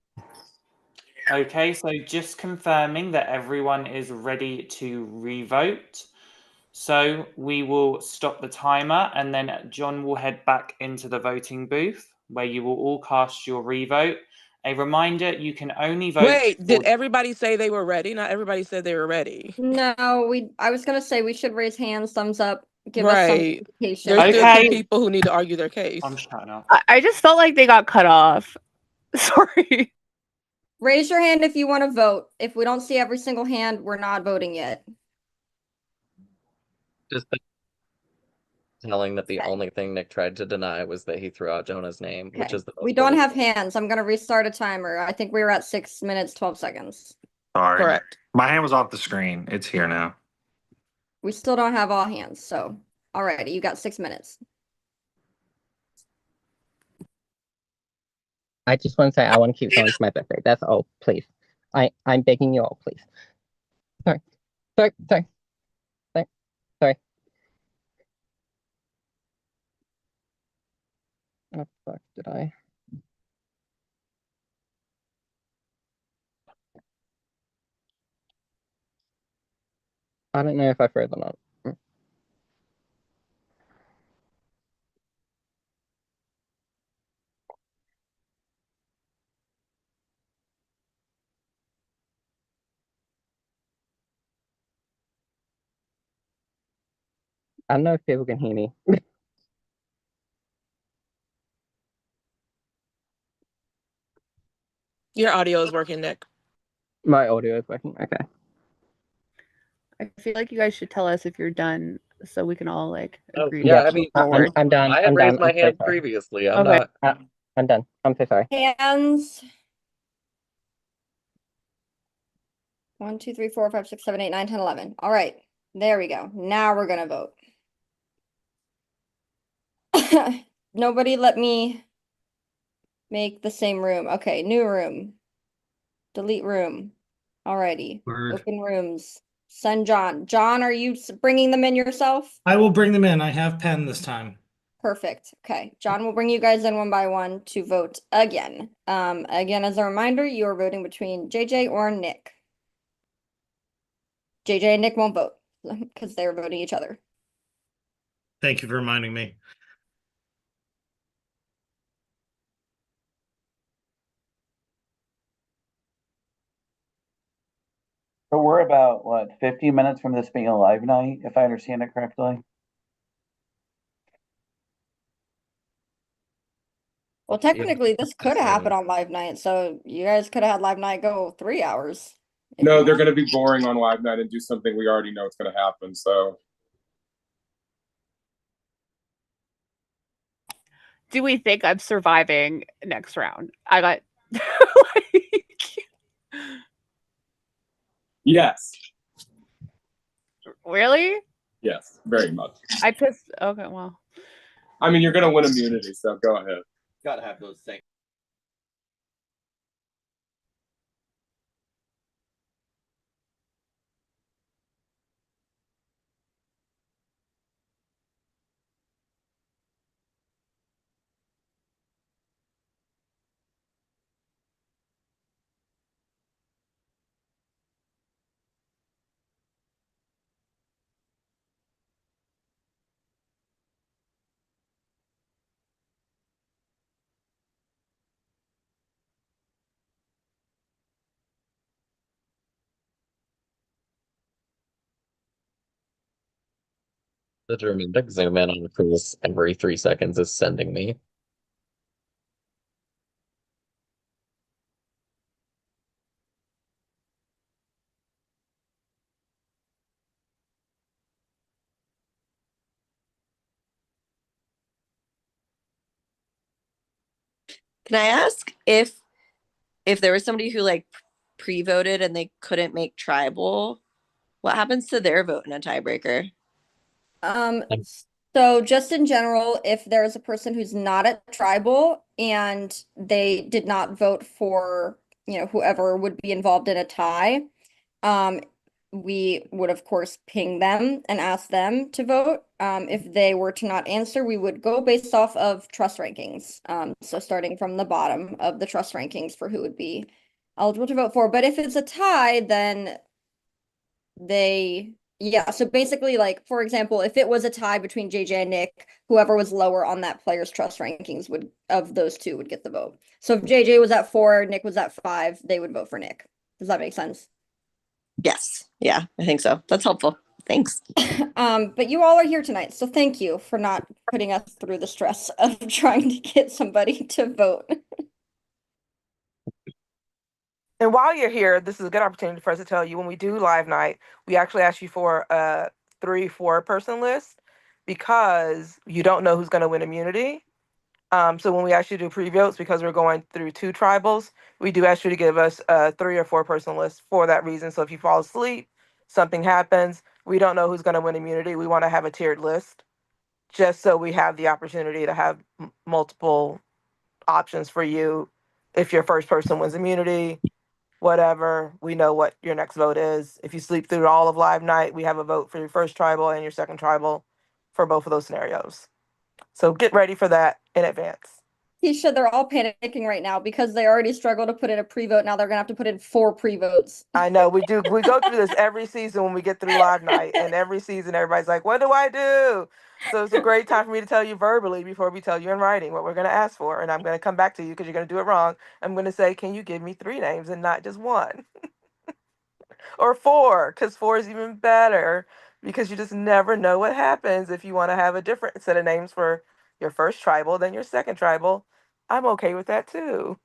Okay, so just confirming that everyone is ready to revote. So we will stop the timer and then John will head back into the voting booth where you will all cast your revote. A reminder, you can only vote. Wait, did everybody say they were ready? Not everybody said they were ready. No, I was gonna say we should raise hands, thumbs up, give us some Right. indication. There's still two people who need to argue their case. I'm shutting up. I just felt like they got cut off. Sorry. Raise your hand if you want to vote. If we don't see every single hand, we're not voting yet. Just telling that the only thing Nick tried to deny was that he threw out Jonah's name, which Okay. is the most We don't have believable. hands. I'm gonna restart a timer. I think we were at 6 minutes, 12 seconds. Sorry. Correct. My hand was off the screen. It's here now. We still don't have all hands, so alrighty, you got 6 minutes. I just want to say I want to keep going to my birthday. That's all, please. I'm begging you all, please. Sorry. Oh, fuck, did I? I don't know if I froze or not. I don't know if people can hear me. Your audio is working, Nick. My audio is working. Okay. I feel like you guys should tell us if you're done so we can all like agree Yeah, to I mean, move forward. I'm done. I had I'm raised done. my I'm so hand sorry. previously. I'm Okay. not. I'm done. I'm so sorry. Hands. 1, 2, 3, 4, 5, 6, 7, 8, 9, 10, 11. All right, there we go. Now we're gonna vote. Nobody let me make the same room. Okay, new room. Delete room. Alrighty. Word. Open rooms. Send John. John, are you bringing them in yourself? I will bring them in. I have pen this time. Perfect. Okay. John will bring you guys in one by one to vote again. Again, as a reminder, you are voting between JJ or Nick. JJ and Nick won't vote because they're voting each other. Thank you for reminding me. So we're about, what, 50 minutes from this being a live night, if I understand it correctly? Well, technically, this could have happened on live night, so you guys could have had live night go 3 hours. No, they're going to be boring on live night and do something we already know it's going to happen. So, Do we think I'm surviving next round? I got yes. Really? Yes, very much. I pissed. Okay, well. I mean, you're going to win immunity, so go ahead. Gotta have those things. The dramatic zoom in on Chris every 3 seconds is sending me. Can I ask if there was somebody who like pre-voted and they couldn't make tribal, what happens to their vote in a tiebreaker? So just in general, if there's a person who's not at tribal and they did not vote for, whoever would be involved in a tie, we would of course ping them and ask them to vote. If they were to not answer, we would go based off of trust rankings. So starting from the bottom of the trust rankings for who would be eligible to vote for. But if it's a tie, then so basically, like, for example, if it was a tie between JJ and Nick, whoever was lower on that player's trust rankings of those two would get the vote. So if JJ was at 4, Nick was at 5, they would vote for Nick. Does that make sense? Yes. Yeah, I think so. That's helpful. Thanks. But you all are here tonight, so thank you for not putting us through the stress of trying to get somebody to vote. And while you're here, this is a good opportunity for us to tell you when we do live night, we actually ask you for a 3-4 person list because you don't know who's going to win immunity. So when we ask you to do pre-votes, because we're going through 2 tribals, we do ask you to give us a 3 or 4 person list for that reason. So if you fall asleep, something happens, we don't know who's going to win immunity. We want to have a tiered list just so we have the opportunity to have multiple options for you. If your first person wins immunity, whatever, we know what your next vote is. If you sleep through all of live night, we have a vote for your first tribal and your second tribal for both of those scenarios. So get ready for that in advance. Keisha, they're all panicking right now because they already struggle to put in a pre-vote. Now they're gonna have to put in 4 pre-votes. I know we do. We go through this every season when we get through live night, and every season everybody's like, "What do I do?" So it's a great time for me to tell you verbally before we tell you in writing what we're going to ask for, and I'm going to come back to you because you're going to do it wrong. I'm going to say, "Can you give me 3 names and not just 1?" Or 4, because 4 is even better because you just never know what happens if you want to have a different set of names for your first tribal than your second tribal. I'm okay with that too.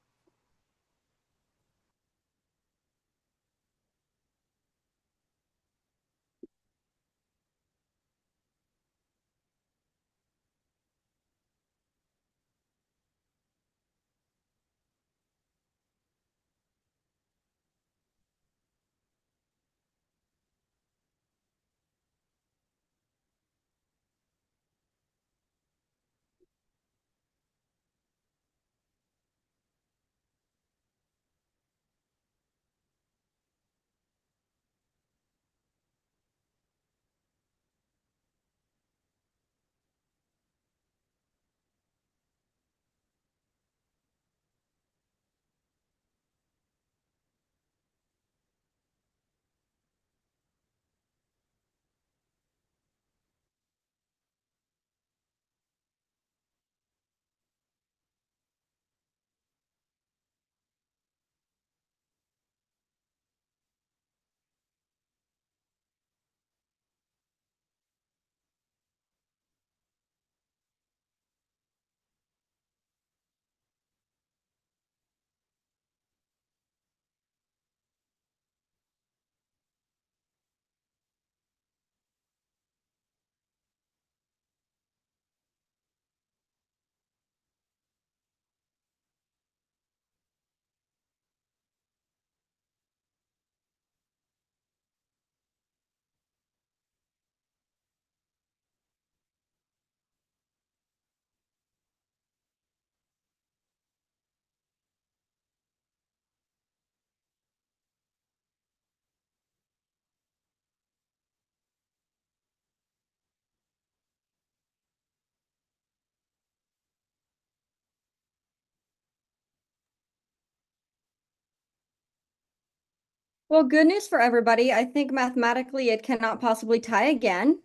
Well, good news for everybody. I think mathematically it cannot possibly tie again.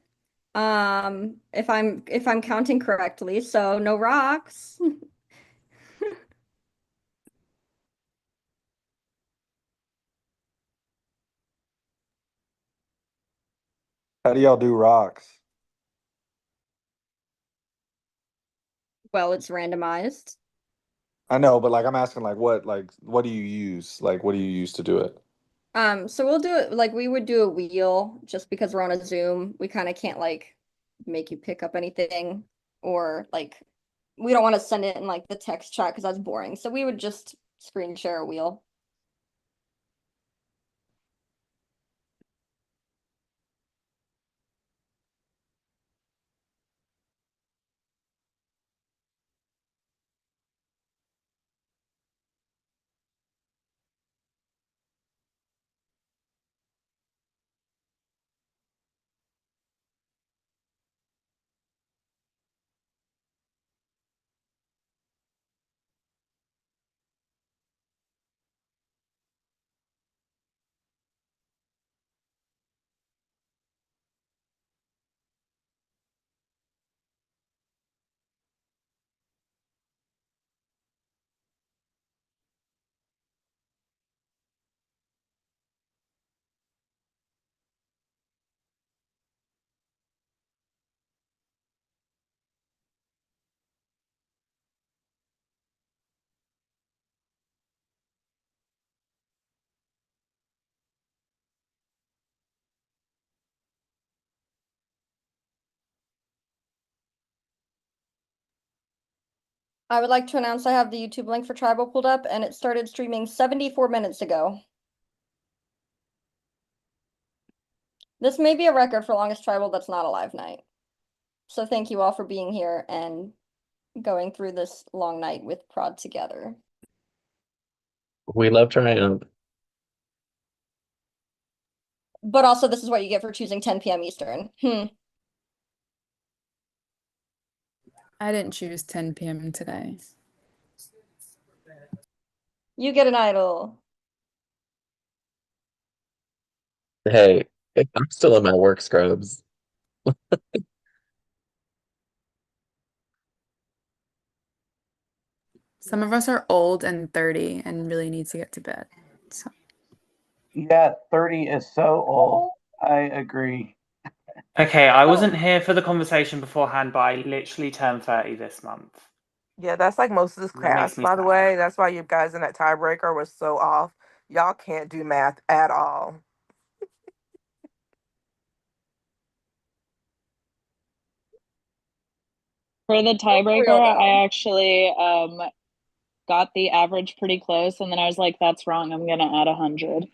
If I'm counting correctly, so no rocks. How do y'all do rocks? Well, it's randomized. I know, but like I'm asking what do you use? Like what do you use to do it? So we'll do it like we would do a wheel just because we're on a Zoom. We kind of can't like make you pick up anything or like we don't want to send it in like the text chat because that's boring. So we would just screen share a wheel. I would like to announce I have the YouTube link for Tribal pulled up and it started streaming 74 minutes ago. This may be a record for longest Tribal that's not a live night. So thank you all for being here and going through this long night with Prod together. We love Triumph. But also this is what you get for choosing 10 p.m. Eastern. I didn't choose 10 p.m. today. You get an idol. Hey, I'm still in my work scrubs. Some of us are old and 30 and really need to get to bed. So. Yeah, 30 is so old. I agree. Okay, I wasn't here for the conversation beforehand, but I literally turned 30 this month. Yeah, that's like most of this That makes cast, me by the sad. way. That's why you guys in that tiebreaker was so off. Y'all can't do math at all. For the For real, tiebreaker, though. I actually got the average pretty close, and then I was like, "That's wrong. I'm gonna add 100."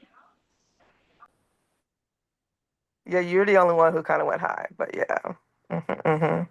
Yeah, you're the only one who kind of went high, but yeah. Hmm.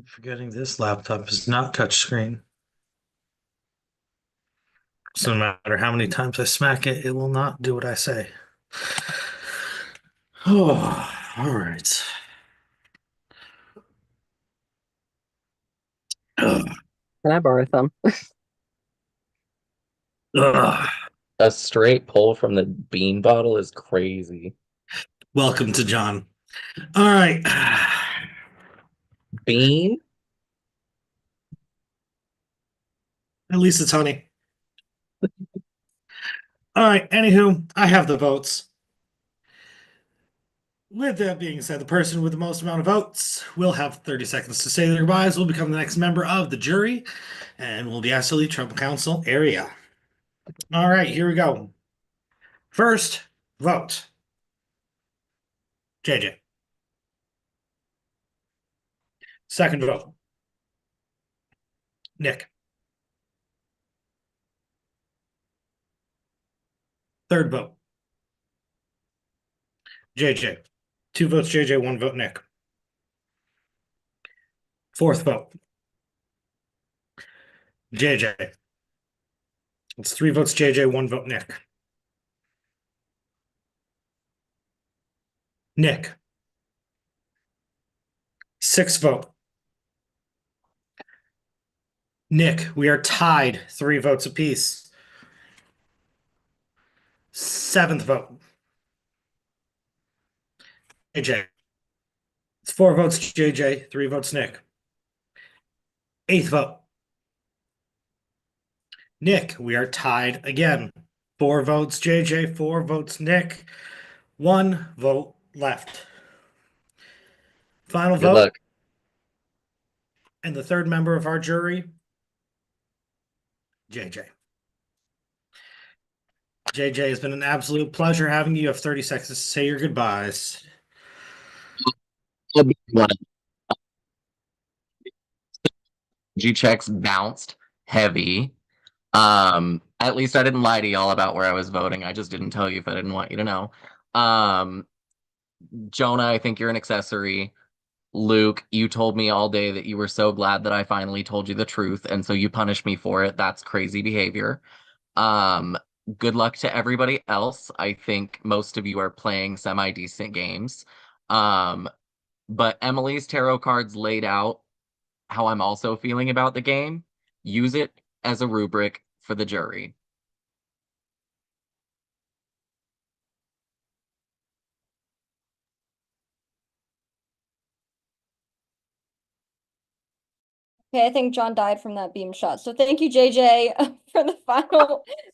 Keep forgetting this laptop is not touchscreen. So no matter how many times I smack it, it will not do what I say. Oh, all right. Can I borrow some? A straight pull from the bean bottle is crazy. Welcome to John. All right. Bean? At least it's honey. All right. Anywho, I have the votes. With that being said, the person with the most amount of votes will have 30 seconds to say their goodbyes, will become the next member of the jury, and will be asked to leave Tribal Council area. All right, here we go. First vote. JJ. Second vote. Nick. Third vote. JJ. 2 votes JJ, 1 vote Nick. Fourth vote. JJ. It's 3 votes JJ, 1 vote Nick. Nick. 6th vote. Nick, we are tied 3 votes apiece. 7th vote. JJ. It's 4 votes JJ, 3 votes Nick. 8th vote. Nick, we are tied again. 4 votes JJ, 4 votes Nick. 1 vote left. Final Good vote. luck. And the third member of our jury, JJ. JJ, it's been an absolute pleasure having you. You have 30 seconds to say your goodbyes. G checks bounced heavy. At least I didn't lie to y'all about where I was voting. I just didn't tell you if I didn't want you to know. Jonah, I think you're an accessory. Luke, you told me all day that you were so glad that I finally told you the truth, and so you punished me for it. That's crazy behavior. Good luck to everybody else. I think most of you are playing semi-decent games. But Emily's tarot cards laid out how I'm also feeling about the game. Use it as a rubric for the jury. Okay, I think John died from that beam shot. So thank you, JJ, for the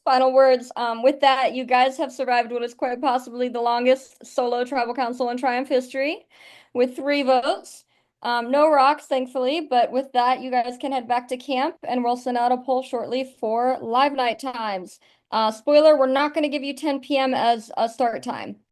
final words. With that, you guys have survived what is quite possibly the longest solo tribal council in Triumph history, with 3 votes. No rocks, thankfully, but with that, you guys can head back to camp, and we'll send out a poll shortly for live night times. Spoiler, we're not going to give you 10 p.m. as a start time.